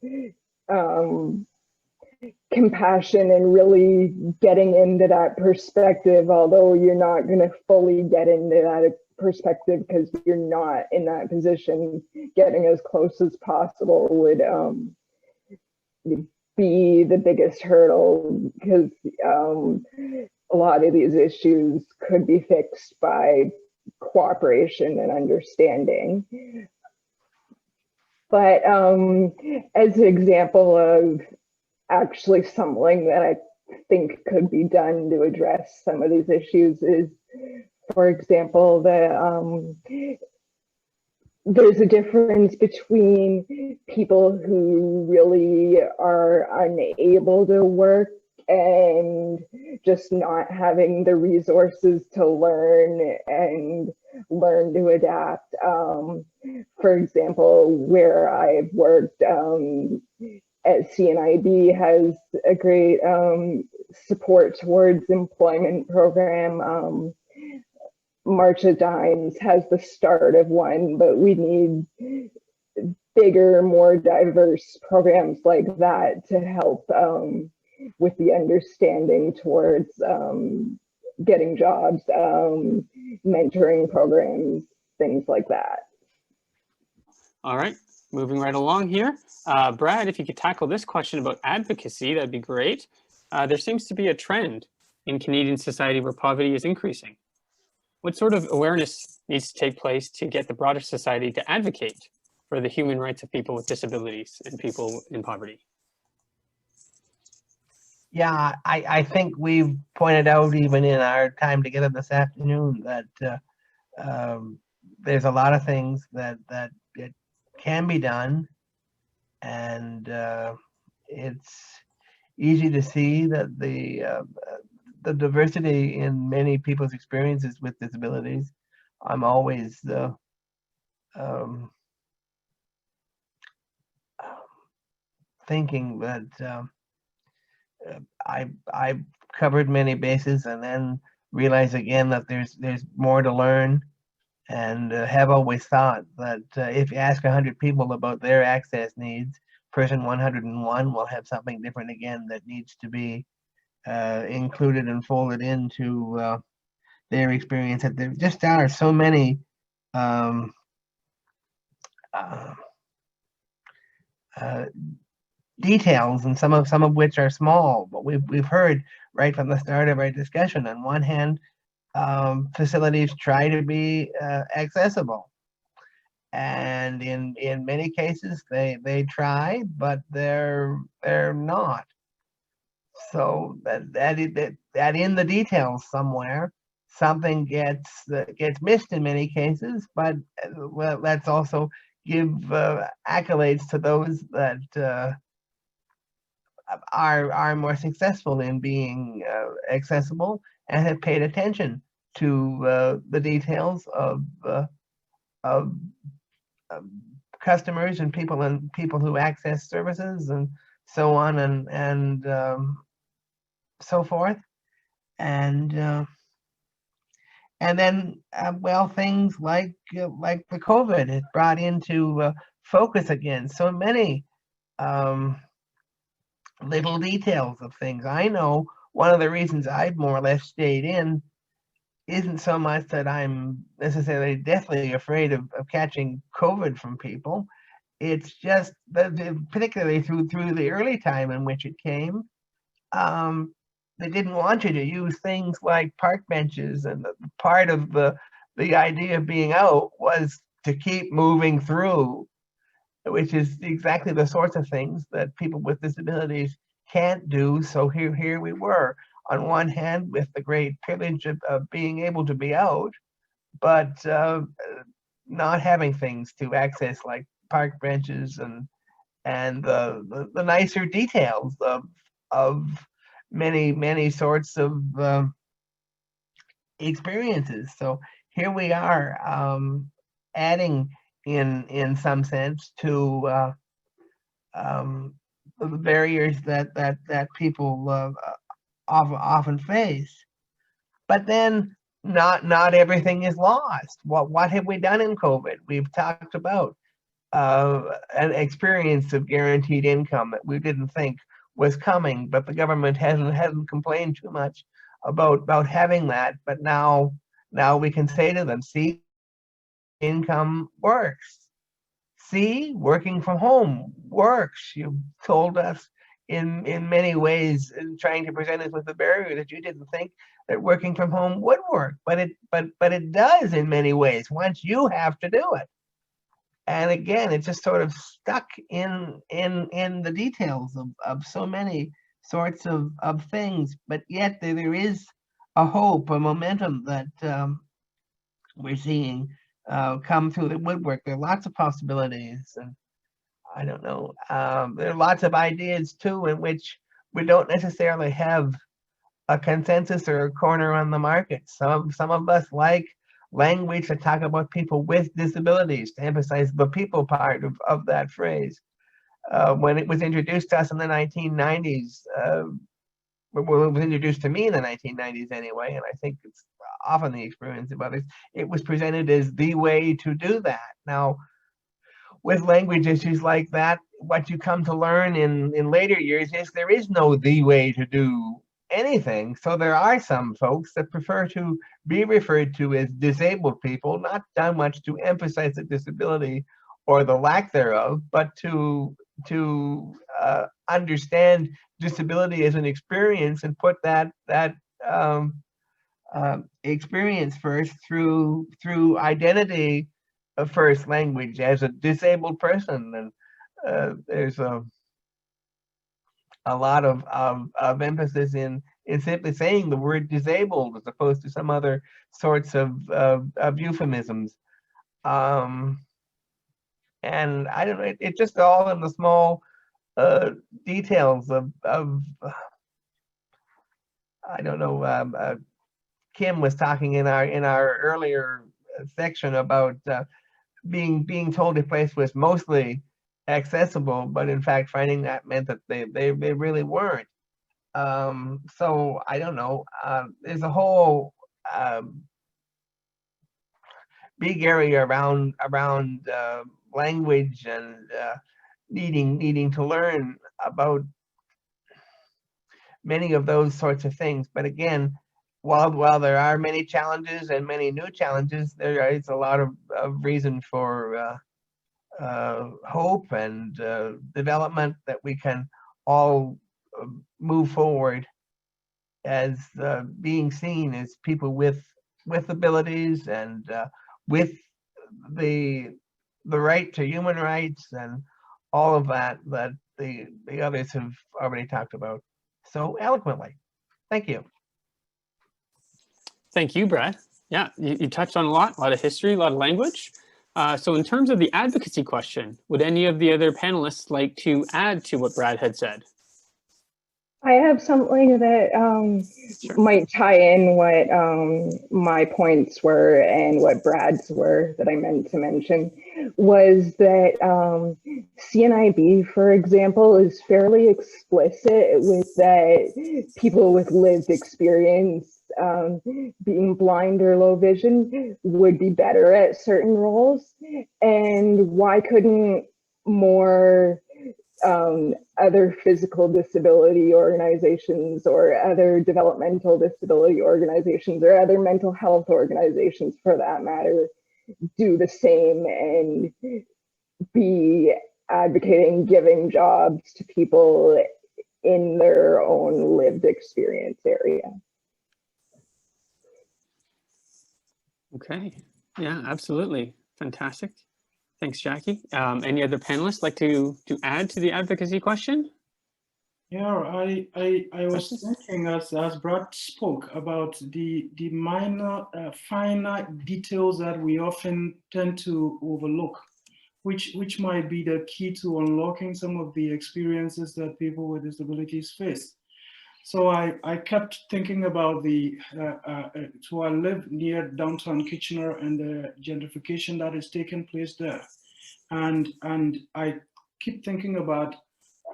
compassion and really getting into that perspective, although you're not going to fully get into that perspective because you're not in that position, getting as close as possible would be the biggest hurdle, because a lot of these issues could be fixed by cooperation and understanding. But as an example of actually something that I think could be done to address some of these issues is, for example, there's a difference between people who really are unable to work and just not having the resources to learn to adapt. For example, where I've worked at CNIB has a great support towards employment program. March of Dimes has the start of one, but we need bigger, more diverse programs like that to help with the understanding towards getting jobs, mentoring programs, things like that. All right, moving right along here. Brad, if you could tackle this question about advocacy, that'd be great. There seems to be a trend in Canadian society where poverty is increasing. What sort of awareness needs to take place to get the broader society to advocate for the human rights of people with disabilities and people in poverty? Yeah, I think we've pointed out even in our time together this afternoon that there's a lot of things that it can be done, and it's easy to see that the diversity in many people's experiences with disabilities. I'm always thinking that I've covered many bases and then realize again that there's more to learn, and have always thought that if you ask 100 people about their access needs, person 101 will have something different again that needs to be included and folded into their experience. That there just are so many details, and some of which are small, but we've heard right from the start of our discussion. On one hand, facilities try to be accessible, and in many cases they try, but they're not. So that in the details somewhere something gets missed in many cases. But well, let's also give accolades to those that are more successful in being accessible and have paid attention to the details of customers and people who access services and so on and so forth, and then well, things like the COVID has brought into focus again so many little details of things. I know one of the reasons I've more or less stayed in isn't so much that I'm necessarily deathly afraid of catching COVID from people. It's just that, particularly through the early time in which it came, they didn't want you to use things like park benches, and part of the idea of being out was to keep moving through, which is exactly the sorts of things that people with disabilities can't do. So here we were, on one hand, with the great privilege of being able to be out, but not having things to access like park benches and the nicer details of many sorts of experiences. So here we are, adding in some sense to the barriers that people often face. But then not everything is lost. What have we done in COVID? We've talked about an experience of guaranteed income that we didn't think was coming, but the government hasn't complained too much about having that. But now we can say to them, see, income works. See, working from home works. You told us in many ways, in trying to present us with a barrier that you didn't think that working from home would work, but it does in many ways once you have to do it. And again, it's just sort of stuck in the details of so many sorts of things, but yet there is a hope, a momentum that we're seeing come through the woodwork. There are lots of possibilities, and I don't know. There are lots of ideas too in which we don't necessarily have a consensus or a corner on the market. Some of us like language to talk about people with disabilities, to emphasize the people part of that phrase. When it was introduced to us in the 1990s, well, it was introduced to me in the 1990s anyway, and I think it's often the experience of others, it was presented as the way to do that. Now, with language issues like that, what you come to learn in later years is there is no the way to do anything. So there are some folks that prefer to be referred to as disabled people, not done much to emphasize the disability or the lack thereof, but to understand disability as an experience and put that experience first through identity first language as a disabled person. And there's a lot of emphasis in simply saying the word disabled as opposed to some other sorts of euphemisms. And I don't know, it's just all in the small details of I don't know. Kim was talking in our earlier section about being told a place was mostly accessible, but in fact finding that meant that they really weren't. So I don't know. There's a whole big area around language and needing to learn about many of those sorts of things. But again, while there are many challenges and many new challenges, there is a lot of reason for hope and development that we can all move forward as being seen as people with abilities and with the right to human rights and all of that the others have already talked about so eloquently. Thank you. Thank you, Brad. Yeah, you touched on a lot of history, a lot of language. So in terms of the advocacy question, would any of the other panelists like to add to what Brad had said? I have something that Sure. might tie in what my points were and what Brad's were that I meant to mention, was that CNIB, for example, is fairly explicit with that people with lived experience, being blind or low vision, would be better at certain roles. And why couldn't more other physical disability organizations or other developmental disability organizations or other mental health organizations for that matter do the same and be advocating giving jobs to people in their own lived experience area? Okay, yeah, absolutely. Fantastic. Thanks, Jackie. Any other panelists like to add to the advocacy question? Yeah, I was thinking as Brad spoke about the minor, finer details that we often tend to overlook, which might be the key to unlocking some of the experiences that people with disabilities face. So I kept thinking about so I live near downtown Kitchener and the gentrification that is taking place there. And I keep thinking about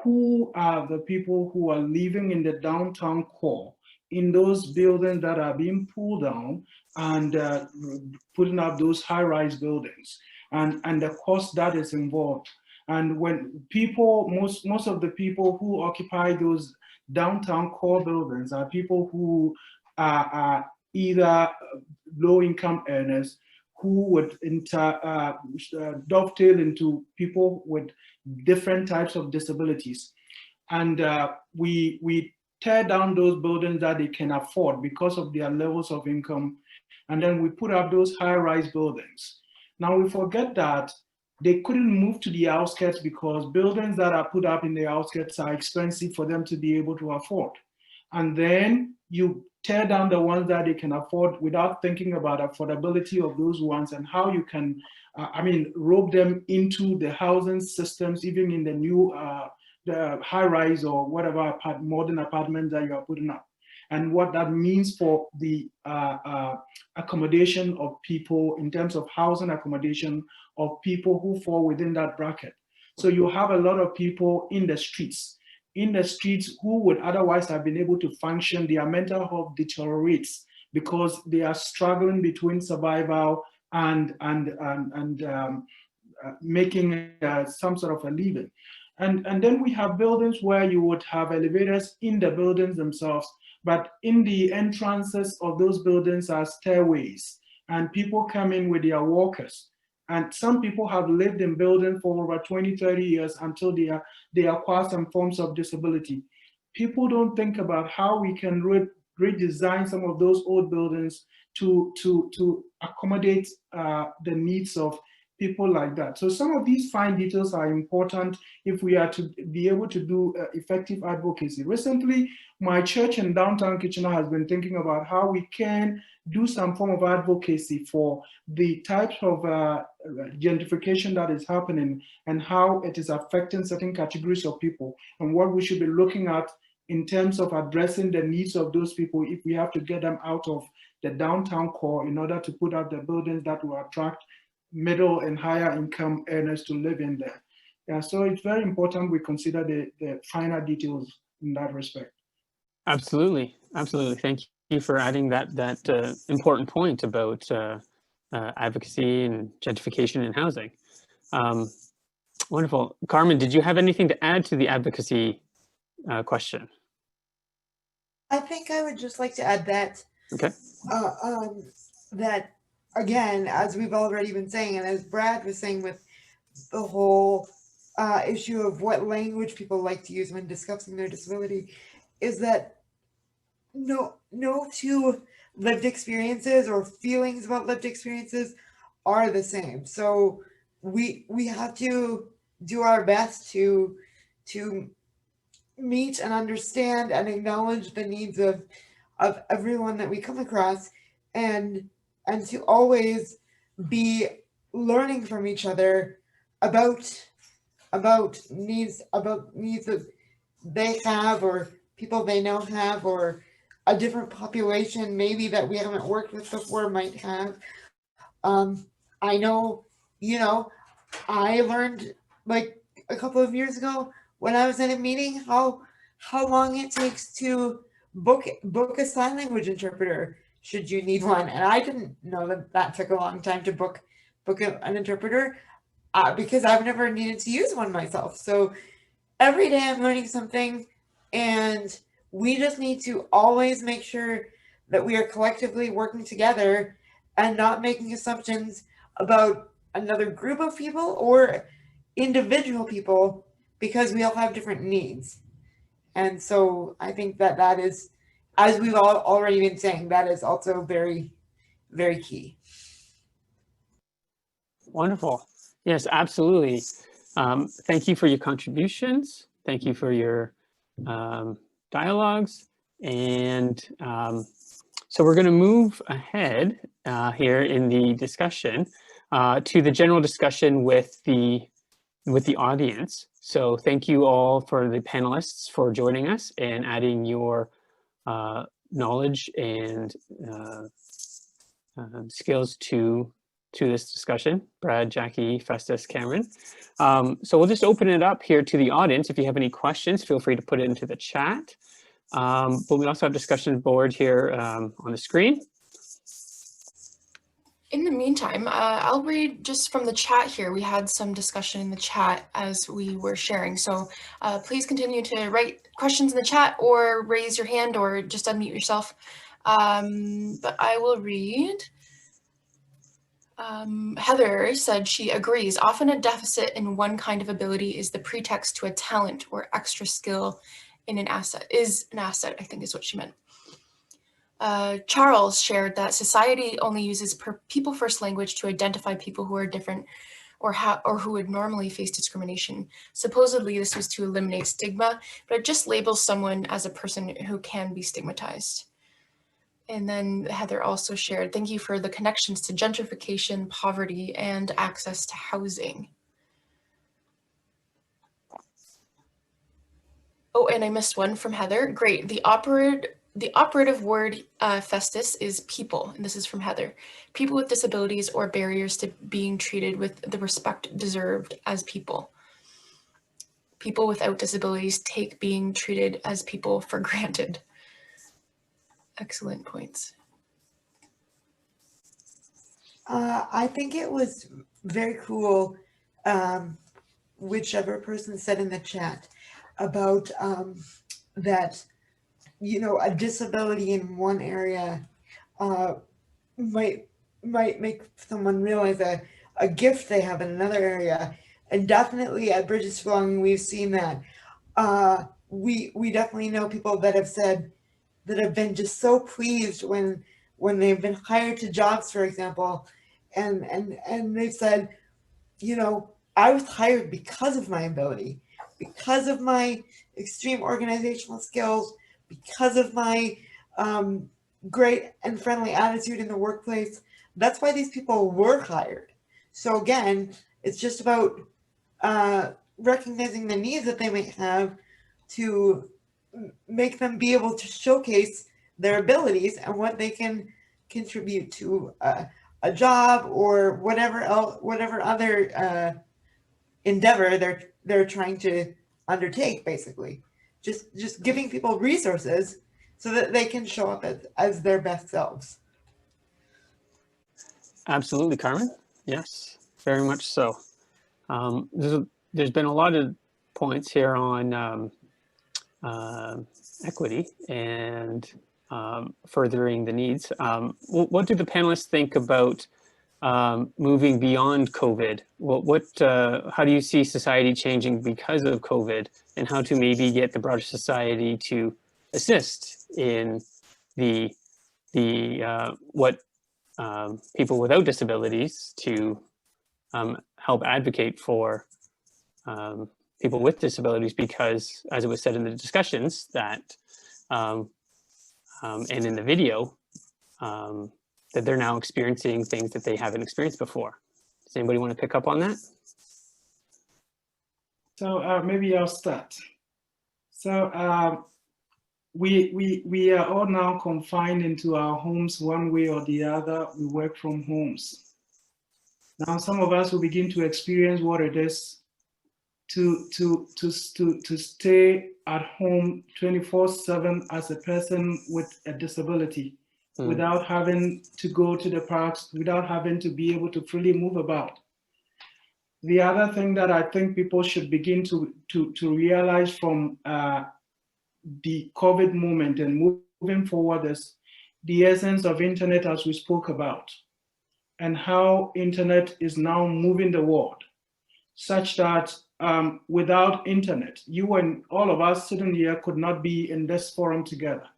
who are the people who are living in the downtown core, in those buildings that are being pulled down and putting up those high-rise buildings, and the cost that is involved. And when people, most of the people who occupy those downtown core buildings are people who are either low-income earners who would dovetail into people with different types of disabilities. And we tear down those buildings that they can afford because of their levels of income, and then we put up those high-rise buildings. Now we forget that they couldn't move to the outskirts because buildings that are put up in the outskirts are expensive for them to be able to afford. And then you tear down the ones that they can afford without thinking about affordability of those ones and how you can, rope them into the housing systems, even in the new the high-rise or whatever modern apartments that you are putting up, and what that means for the accommodation of people in terms of housing accommodation of people who fall within that bracket. So you have a lot of people in the streets who would otherwise have been able to function. Their mental health deteriorates because they are struggling between survival and making some sort of a living. And then we have buildings where you would have elevators in the buildings themselves, but in the entrances of those buildings are stairways, and people come in with their walkers. And some people have lived in buildings for over 20, 30 years until they acquire some forms of disability. People don't think about how we can redesign some of those old buildings to accommodate the needs of people like that. So some of these fine details are important if we are to be able to do effective advocacy. Recently, my church in downtown Kitchener has been thinking about how we can do some form of advocacy for the types of gentrification that is happening and how it is affecting certain categories of people, and what we should be looking at in terms of addressing the needs of those people if we have to get them out of the downtown core in order to put up the buildings that will attract middle and higher income earners to live in there. Yeah, so it's very important we consider the finer details in that respect. Absolutely, absolutely. Thank you for adding that important point about advocacy and gentrification in housing. Wonderful. Carmen, did you have anything to add to the advocacy question? I think I would just like to add that, okay. That again, as we've already been saying, and as Brad was saying with the whole issue of what language people like to use when discussing their disability, is that no two lived experiences or feelings about lived experiences are the same. So we have to do our best to meet and understand and acknowledge the needs of everyone that we come across, and to always be learning from each other about needs that they have, or people they know have, or a different population maybe that we haven't worked with before might have. I know, I learned like a couple of years ago when I was in a meeting how long it takes to book a sign language interpreter should you need one, and I didn't know that took a long time to book an interpreter because I've never needed to use one myself. So every day I'm learning something, and we just need to always make sure that we are collectively working together and not making assumptions about another group of people or individual people, because we all have different needs. And so I think that is, as we've all already been saying, that is also very, very key. Wonderful. Yes, absolutely. Thank you for your contributions. Thank you for your dialogues. And so we're going to move ahead here in the discussion to the general discussion with the audience. So thank you all for the panelists for joining us and adding your knowledge and skills to this discussion. Brad, Jackie, Festus, Cameron. So we'll just open it up here to the audience. If you have any questions, feel free to put it into the chat. But we also have discussion board here on the screen. In the meantime, I'll read just from the chat here. We had some discussion in the chat as we were sharing. So please continue to write questions in the chat or raise your hand or just unmute yourself. But I will read. Heather said she agrees. Often a deficit in one kind of ability is the pretext to a talent or extra skill in an asset, I think is what she meant. Charles shared that society only uses people first language to identify people who are different or who would normally face discrimination. Supposedly this was to eliminate stigma, but it just labels someone as a person who can be stigmatized. And then Heather also shared, thank you for the connections to gentrification, poverty, and access to housing. Oh, and I missed one from Heather. Great. The operative word, Festus, is people, and this is from Heather. People with disabilities or barriers to being treated with the respect deserved as people. People without disabilities take being treated as people for granted. Excellent points. I think it was very cool, whichever person said in the chat about that, you know, a disability in one area might make someone realize a gift they have in another area. And definitely at Bridges to Belonging, we've seen that. We definitely know people that have said, that have been just so pleased when they've been hired to jobs, for example, and they've said, you know, I was hired because of my ability, because of my extreme organizational skills, because of my great and friendly attitude in the workplace. That's why these people were hired. So again, it's just about recognizing the needs that they may have to make them be able to showcase their abilities and what they can contribute to a job or whatever other endeavor they're trying to undertake. Basically, just giving people resources so that they can show up as their best selves. Absolutely, Carmen. Yes, very much so. There's been a lot of points here on equity and furthering the needs. What do the panelists think about moving beyond COVID? How do you see society changing because of COVID, and how to maybe get the broader society to assist in what people without disabilities to help advocate for people with disabilities, because as it was said in the discussions that and in the video, that they're now experiencing things that they haven't experienced before. Does anybody want to pick up on that? So maybe I'll start. So we are all now confined into our homes one way or the other. We work from homes. Now some of us will begin to experience what it is to stay at home 24/7 as a person with a disability, without having to go to the parks, without having to be able to freely move about. The other thing that I think people should begin to realize from the COVID moment and moving forward is the essence of internet, as we spoke about, and how internet is now moving the world, such that without internet, you and all of us sitting here could not be in this forum together.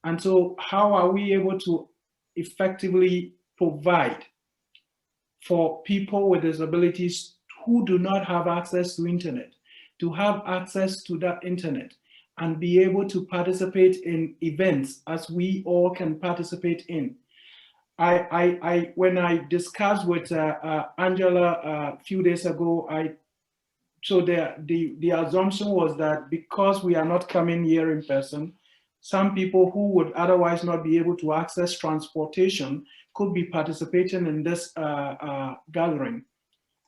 And so how are we able to effectively provide for people with disabilities who do not have access to internet, to have access to that internet and be able to participate in events as we all can participate in? When I discussed with Angela a few days ago, so the assumption was that because we are not coming here in person, some people who would otherwise not be able to access transportation could be participating in this gathering.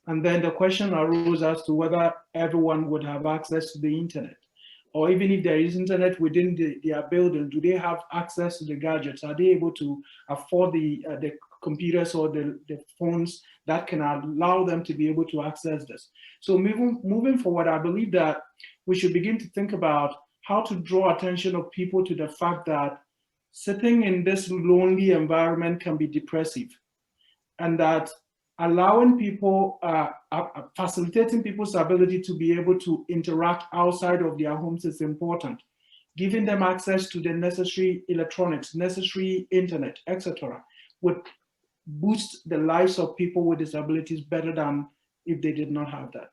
And then the question arose as to whether everyone would have access to the internet. Or even if there is internet within their building, do they have access to the gadgets? Are they able to afford the computers or the phones that can allow them to be able to access this? So moving forward, I believe that we should begin to think about how to draw attention of people to the fact that sitting in this lonely environment can be depressive, and that allowing people, facilitating people's ability to be able to interact outside of their homes is important. Giving them access to the necessary electronics, necessary internet, etc., would boost the lives of people with disabilities better than if they did not have that.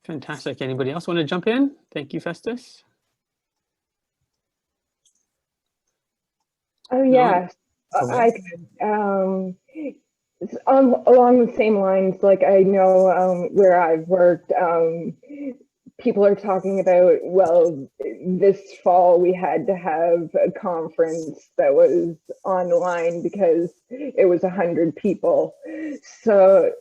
Fantastic. Anybody else want to jump in? Thank you, Festus. Oh, yes. I along the same lines, like I know where I've worked, people are talking about, well, this fall we had to have a conference that was online because it was 100 people. So,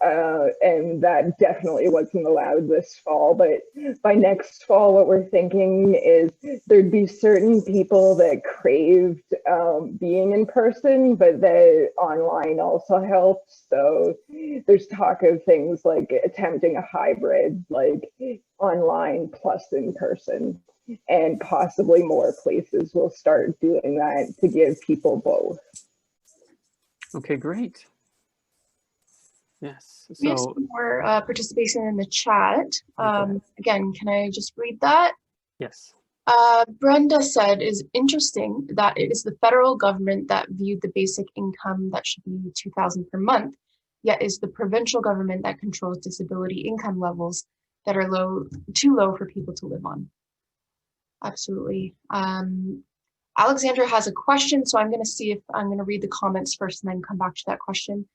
and that definitely wasn't allowed this fall, but by next fall, what we're thinking is there'd be certain people that craved being in person, but that online also helps. So there's talk of things like attempting a hybrid, like online plus in person, and possibly more places will start doing that to give people both. Okay, great. Yes. We have some more participation in the chat. Again, can I just read that? Yes. Brenda said, "Is interesting that it is the federal government that viewed the basic income that should be $2,000 per month, yet is the provincial government that controls disability income levels that are too low for people to live on." Absolutely. Alexandra has a question, so I'm going to see if I'm going to read the comments first and then come back to that question.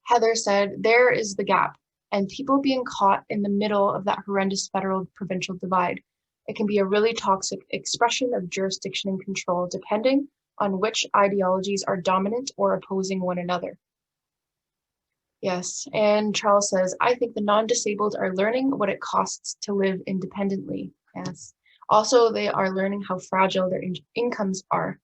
Heather said, "There is the gap, and people being caught in the middle of that horrendous federal-provincial divide. It can be a really toxic expression of jurisdiction and control, depending on which ideologies are dominant or opposing one another." Yes, and Charles says, "I think the non-disabled are learning what it costs to live independently." Yes. Also, they are learning how fragile their incomes are.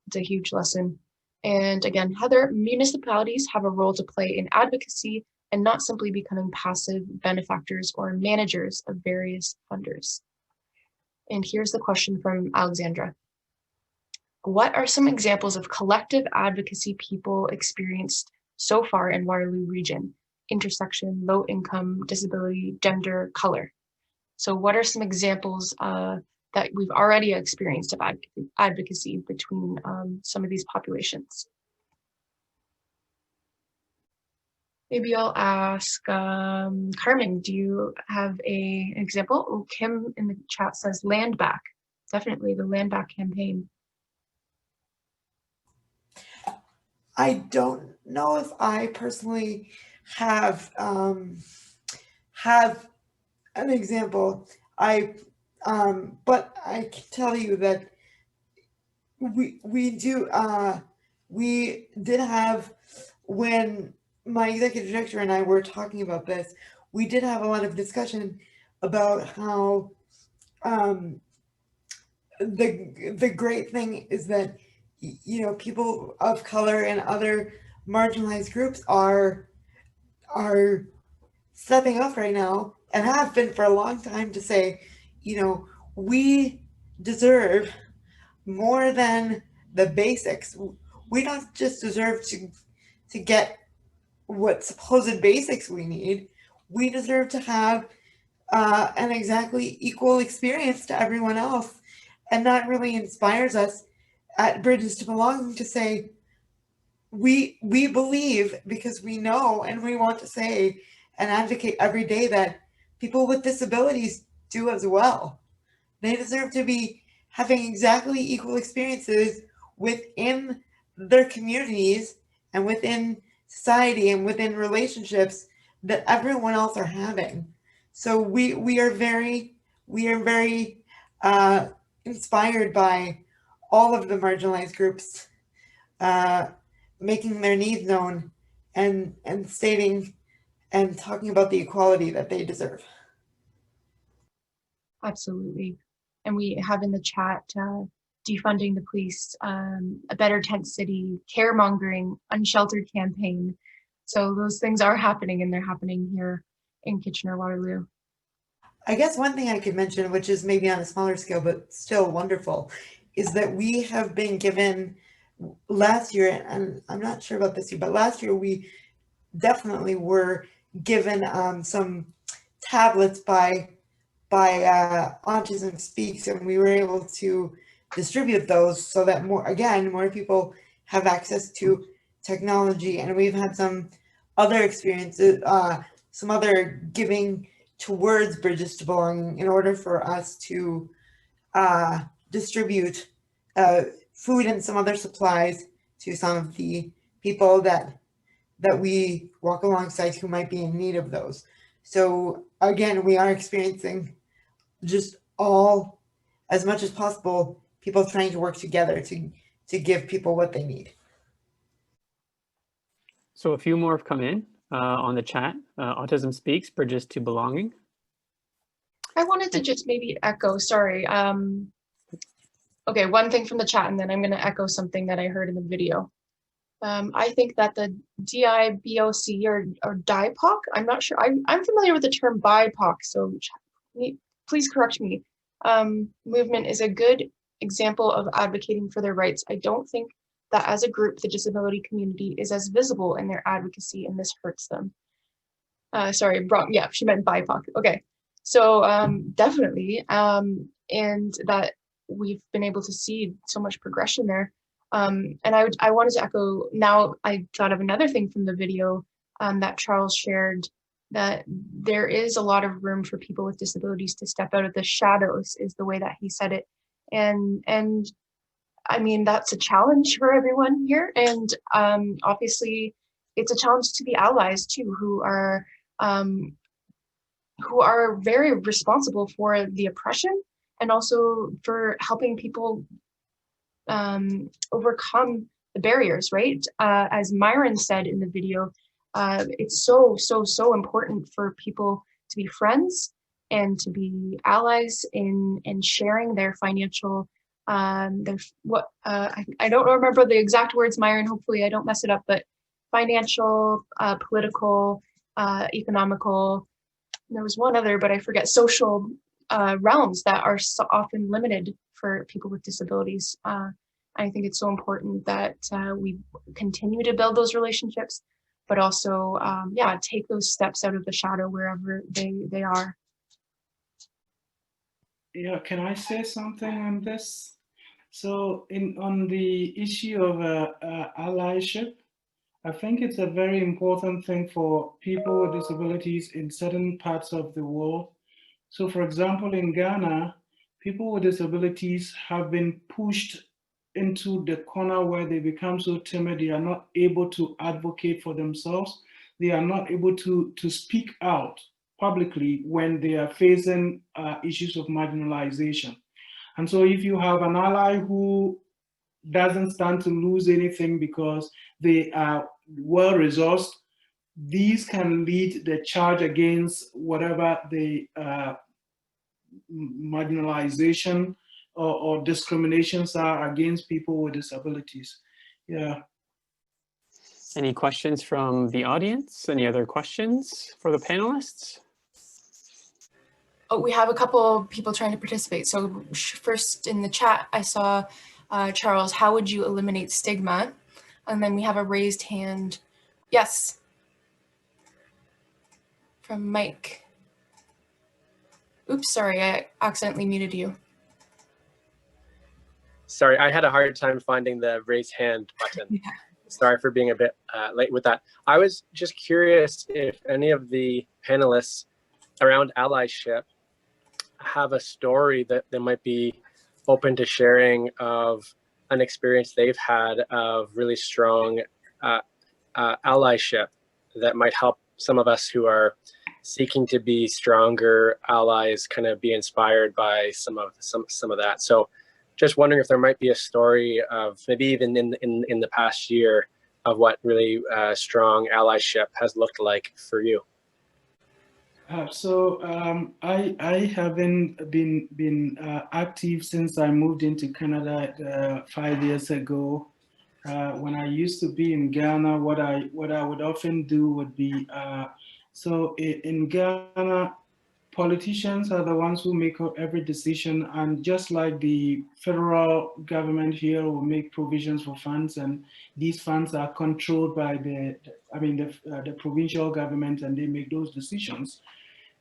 It's a huge lesson. And again, Heather, municipalities have a role to play in advocacy and not simply becoming passive benefactors or managers of various funders. And here's the question from Alexandra. What are some examples of collective advocacy people experienced so far in Waterloo region? Intersection, low income, disability, gender, color. So what are some examples that we've already experienced of advocacy between some of these populations? Maybe I'll ask Carmen, do you have an example? Oh, Kim in the chat says Land Back. Definitely the Land Back campaign. I don't know if I personally have an example. But I can tell you that we did have, when my executive director and I were talking about this, we did have a lot of discussion about how the great thing is that, you know, people of color and other marginalized groups are stepping up right now and have been for a long time to say, you know, we deserve more than the basics. We don't just deserve to get what supposed basics we need. We deserve to have an exactly equal experience to everyone else. And that really inspires us at Bridges to Belong to say, we believe, because we know and we want to say and advocate every day, that people with disabilities do as well. They deserve to be having exactly equal experiences within their communities and within society and within relationships that everyone else are having. So we are very inspired by all of the marginalized groups making their needs known and stating and talking about the equality that they deserve. Absolutely. And we have in the chat defunding the police, a better tent city, caremongering, unsheltered campaign. So those things are happening, and they're happening here in Kitchener-Waterloo. I guess one thing I could mention, which is maybe on a smaller scale but still wonderful, is that we have been given last year, and I'm not sure about this year, but last year we definitely were given some tablets by Autism Speaks, and we were able to distribute those so that more people have access to technology. And we've had some other experiences, some other giving towards Bridges to Belonging in order for us to distribute food and some other supplies to some of the people that we walk alongside who might be in need of those. So again, we are experiencing just all, as much as possible, people trying to work together to give people what they need. So a few more have come in on the chat. Autism Speaks, Bridges to Belonging. I wanted to just maybe echo, sorry. Okay, one thing from the chat, and then I'm going to echo something that I heard in the video. I think that the DIBOC or DIPOC, I'm not sure, I'm familiar with the term BIPOC, so please correct me, movement is a good example of advocating for their rights. I don't think that as a group, the disability community is as visible in their advocacy, and this hurts them. Sorry, wrong, yeah, she meant BIPOC, okay. So definitely, and that we've been able to see so much progression there. And I wanted to echo, now I thought of another thing from the video that Charles shared, that there is a lot of room for people with disabilities to step out of the shadows, is the way that he said it. And I mean, that's a challenge for everyone here. And obviously it's a challenge to the allies too, who are very responsible for the oppression and also for helping people overcome the barriers, right? As Myron said in the video, it's so important for people to be friends and to be allies in sharing their financial, I don't remember the exact words, Myron, hopefully I don't mess it up, but financial, political, economical, there was one other, but I forget, social realms that are so often limited for people with disabilities. I think it's so important that we continue to build those relationships, but also, yeah, take those steps out of the shadow wherever they are. Yeah, can I say something on this? So on the issue of allyship, I think it's a very important thing for people with disabilities in certain parts of the world. So for example, in Ghana, people with disabilities have been pushed into the corner where they become so timid, they are not able to advocate for themselves. They are not able to speak out publicly when they are facing issues of marginalization. And so if you have an ally who doesn't stand to lose anything because they are well-resourced, these can lead the charge against whatever the marginalization or discriminations are against people with disabilities. Yeah. Any questions from the audience? Any other questions for the panelists? Oh, we have a couple people trying to participate. So first in the chat, I saw Charles, how would you eliminate stigma? And then we have a raised hand. Yes. From Mike. Oops, sorry, I accidentally muted you. Sorry, I had a hard time finding the raise hand button. Yeah. Sorry for being a bit late with that. I was just curious if any of the panelists around allyship have a story that they might be open to sharing of an experience they've had of really strong allyship that might help some of us who are seeking to be stronger allies kind of be inspired by some of that. So just wondering if there might be a story of maybe even in the past year of what really strong allyship has looked like for you. I haven't been active since I moved into Canada 5 years ago. When I used to be in Ghana, what I would often do would be, so in Ghana, politicians are the ones who make every decision, and just like the federal government here will make provisions for funds, and these funds are controlled by the provincial government, and they make those decisions.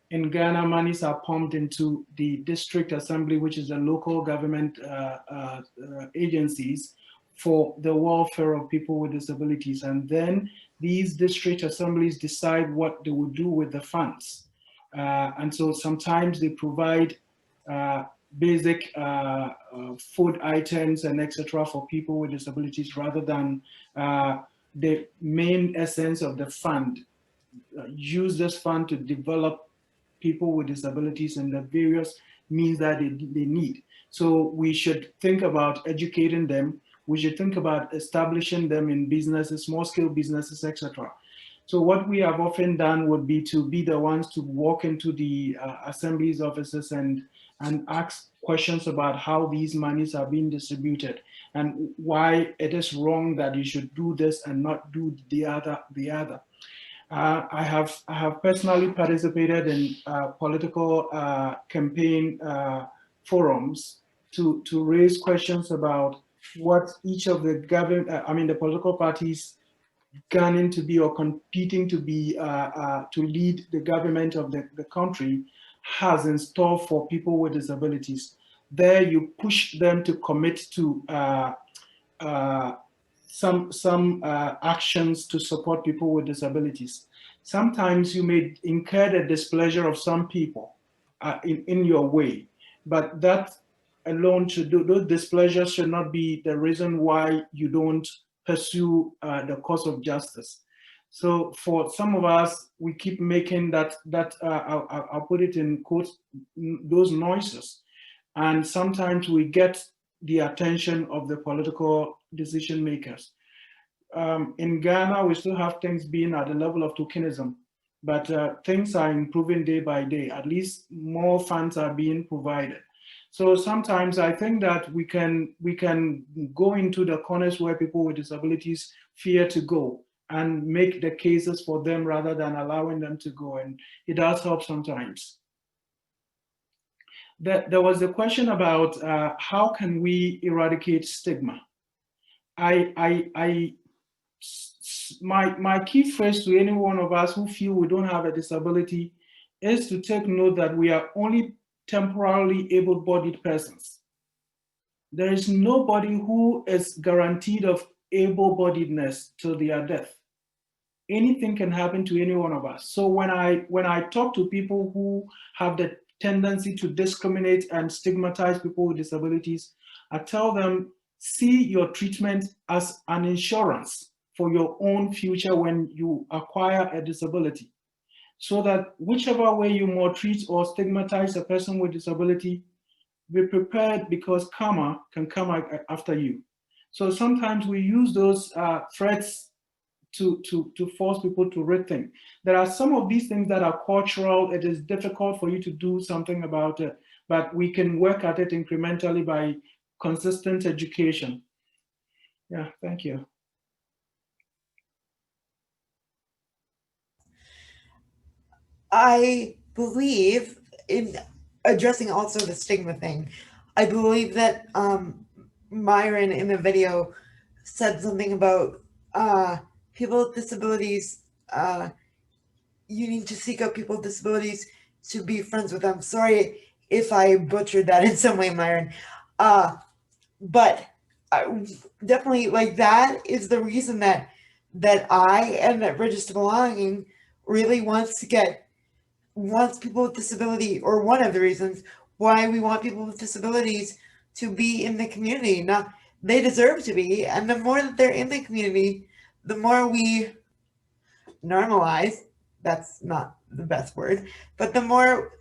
In Ghana, monies are pumped into the district assembly, which is the local government agencies for the welfare of people with disabilities. And then these district assemblies decide what they will do with the funds. And so sometimes they provide basic food items and etc. for people with disabilities rather than the main essence of the fund. Use this fund to develop people with disabilities and the various means that they need. So we should think about educating them. We should think about establishing them in businesses, small scale businesses, etc. So what we have often done would be to be the ones to walk into the assemblies offices and ask questions about how these monies are being distributed and why it is wrong that you should do this and not do the other. I have personally participated in political campaign forums to raise questions about what each of the the political parties gunning to be or competing to be to lead the government of the country has in store for people with disabilities. There you push them to commit to some actions to support people with disabilities. Sometimes you may incur the displeasure of some people in your way, but that alone those displeasures should not be the reason why you don't pursue the cause of justice. So for some of us, we keep making I'll put it in quotes, those noises. And sometimes we get the attention of the political decision makers. In Ghana, we still have things being at the level of tokenism, but things are improving day by day. At least more funds are being provided. So sometimes I think that we can go into the corners where people with disabilities fear to go and make the cases for them rather than allowing them to go, and it does help sometimes. There was a question about how can we eradicate stigma. My key phrase to any one of us who feel we don't have a disability is to take note that we are only temporarily able-bodied persons. There is nobody who is guaranteed of able-bodiedness till their death. Anything can happen to any one of us. So when I talk to people who have the tendency to discriminate and stigmatize people with disabilities, I tell them, see your treatment as an insurance for your own future when you acquire a disability. So that whichever way you maltreat or stigmatize a person with disability, be prepared because karma can come after you. So sometimes we use those threats to force people to rethink. There are some of these things that are cultural. It is difficult for you to do something about it, but we can work at it incrementally by consistent education. Yeah, thank you. I believe in addressing also the stigma thing. I believe that Myron in the video said something about people with disabilities. You need to seek out people with disabilities to be friends with them. Sorry if I butchered that in some way, Myron. But definitely, like, that is the reason that I and that Bridges to Belonging really wants people with disability, or one of the reasons why we want people with disabilities to be in the community. Now, they deserve to be, and the more that they're in the community, the more we normalize, that's not the best word, but the more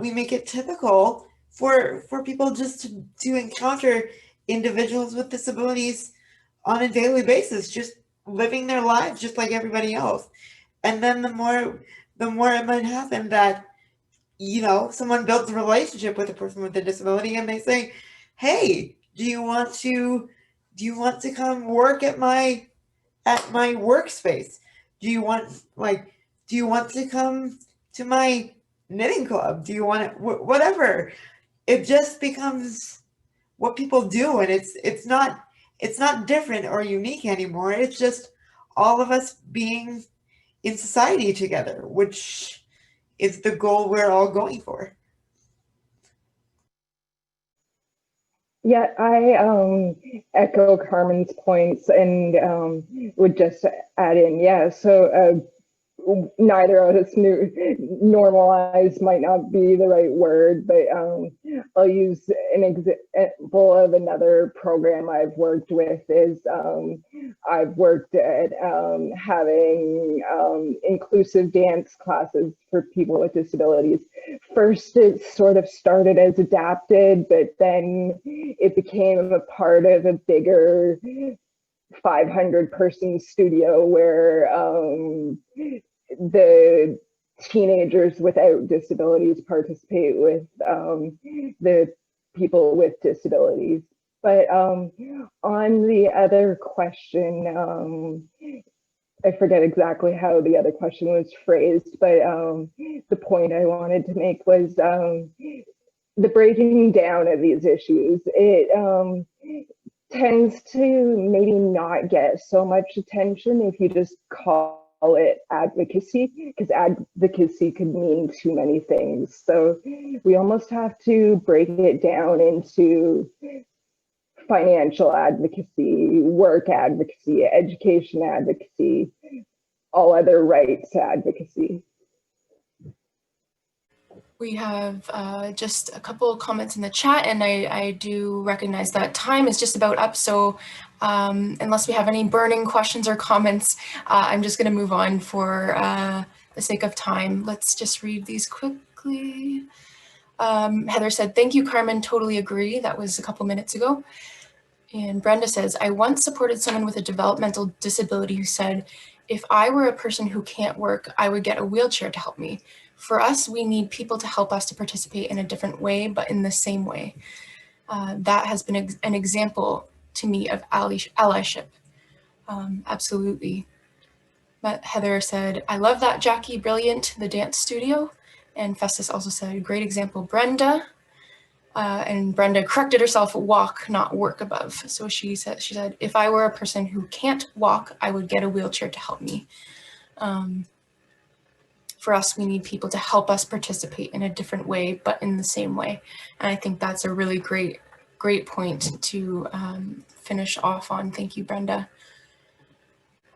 we make it typical for people just to encounter individuals with disabilities on a daily basis, just living their lives just like everybody else. And then the more it might happen that, you know, someone builds a relationship with a person with a disability and they say, hey, do you want to come work at my workspace? Do you want to come to my knitting club? Do you want it, whatever? It just becomes what people do, and it's not different or unique anymore. It's just all of us being in society together, which is the goal we're all going for. Yeah, I echo Carmen's points and would just add in, yeah, so neither of us knew normalize might not be the right word, but I'll use an example of another program I've worked with is I've worked at having inclusive dance classes for people with disabilities. First, it sort of started as adapted, but then it became a part of a bigger 500-person studio where the teenagers without disabilities participate with the people with disabilities. But on the other question, I forget exactly how the other question was phrased, but the point I wanted to make was the breaking down of these issues. It tends to maybe not get so much attention if you just call it advocacy, because advocacy could mean too many things. So we almost have to break it down into financial advocacy, work advocacy, education advocacy, all other rights advocacy. We have just a couple of comments in the chat, and I do recognize that time is just about up. So unless we have any burning questions or comments, I'm just going to move on for the sake of time. Let's just read these quickly. Heather said, "Thank you, Carmen. Totally agree." That was a couple minutes ago. And Brenda says, "I once supported someone with a developmental disability who said, if I were a person who can't work, I would get a wheelchair to help me. For us, we need people to help us to participate in a different way, but in the same way." That has been an example to me of allyship. Absolutely. But Heather said, "I love that, Jackie, brilliant, the dance studio." And Festus also said, "Great example, Brenda." And Brenda corrected herself, walk, not work above. So she said, "If I were a person who can't walk, I would get a wheelchair to help me." For us, we need people to help us participate in a different way, but in the same way. And I think that's a really great point to finish off on. Thank you, Brenda.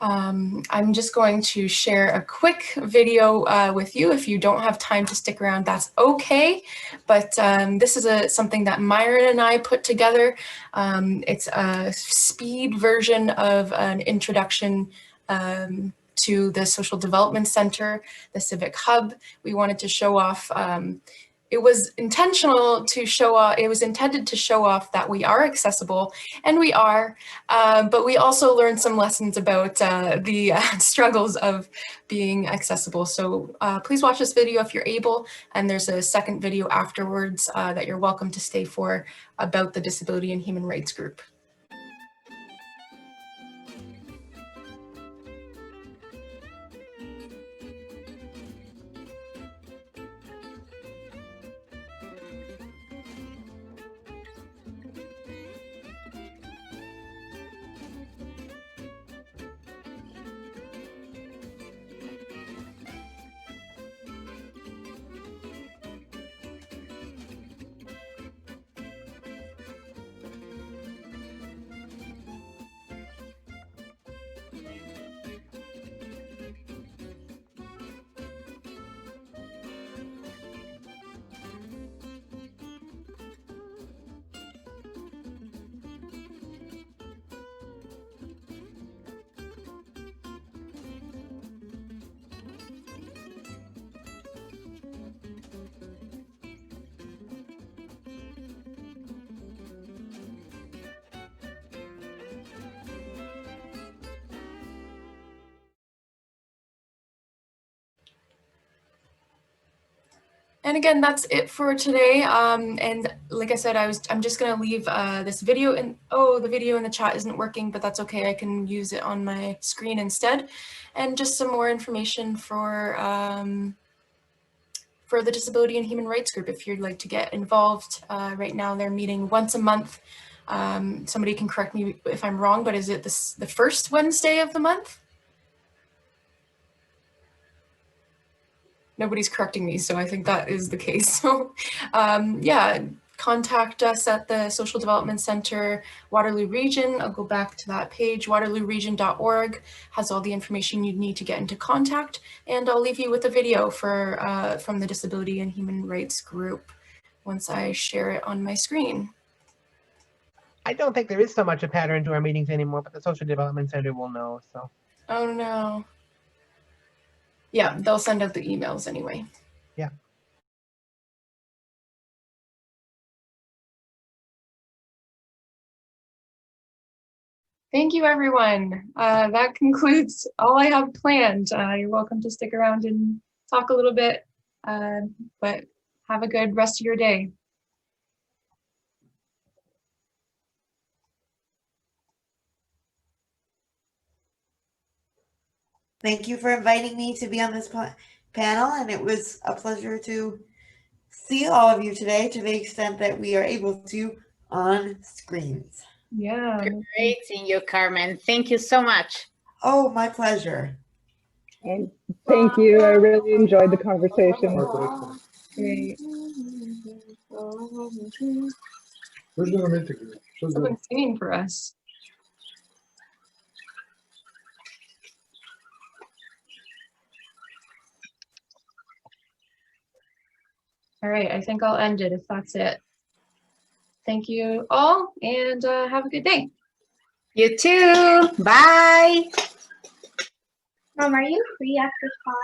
I'm just going to share a quick video with you. If you don't have time to stick around, that's okay. But this is something that Myron and I put together. It's a speed version of an introduction to the Social Development Center, the Civic Hub. We wanted to show off, it was intentional to show off, it was intended to show off that we are accessible, and we are, but we also learned some lessons about the struggles of being accessible. So please watch this video if you're able, and there's a second video afterwards that you're welcome to stay for about the Disability and Human Rights group. And again, that's it for today. And like I said, I'm just gonna leave this video, and the video in the chat isn't working, but that's okay. I can use it on my screen instead. And just some more information for for the Disability and Human Rights group if you'd like to get involved. Right now they're meeting once a month. Somebody can correct me if I'm wrong, but is it the first Wednesday of the month? Nobody's correcting me, so I think that is the case. So yeah, contact us at the Social Development Center, Waterloo Region. I'll go back to that page, waterlooregion.org has all the information you need to get into contact. And I'll leave you with a video from the Disability and Human Rights group once I share it on my screen. I don't think there is so much a pattern to our meetings anymore, but the Social Development Center will know, so. Oh no. Yeah, they'll send out the emails anyway. Yeah. Thank you, everyone. That concludes all I have planned. You're welcome to stick around and talk a little bit, but have a good rest of your day. Thank you for inviting me to be on this panel, and it was a pleasure to see all of you today to the extent that we are able to on screens. Yeah. Great seeing you, Carmen. Thank you so much. Oh, my pleasure. And thank you. I really enjoyed the conversation. Great. Someone's singing for us. All right, I think I'll end it if that's it. Thank you all, and have a good day. You too. Bye. Mom, are you free after 5?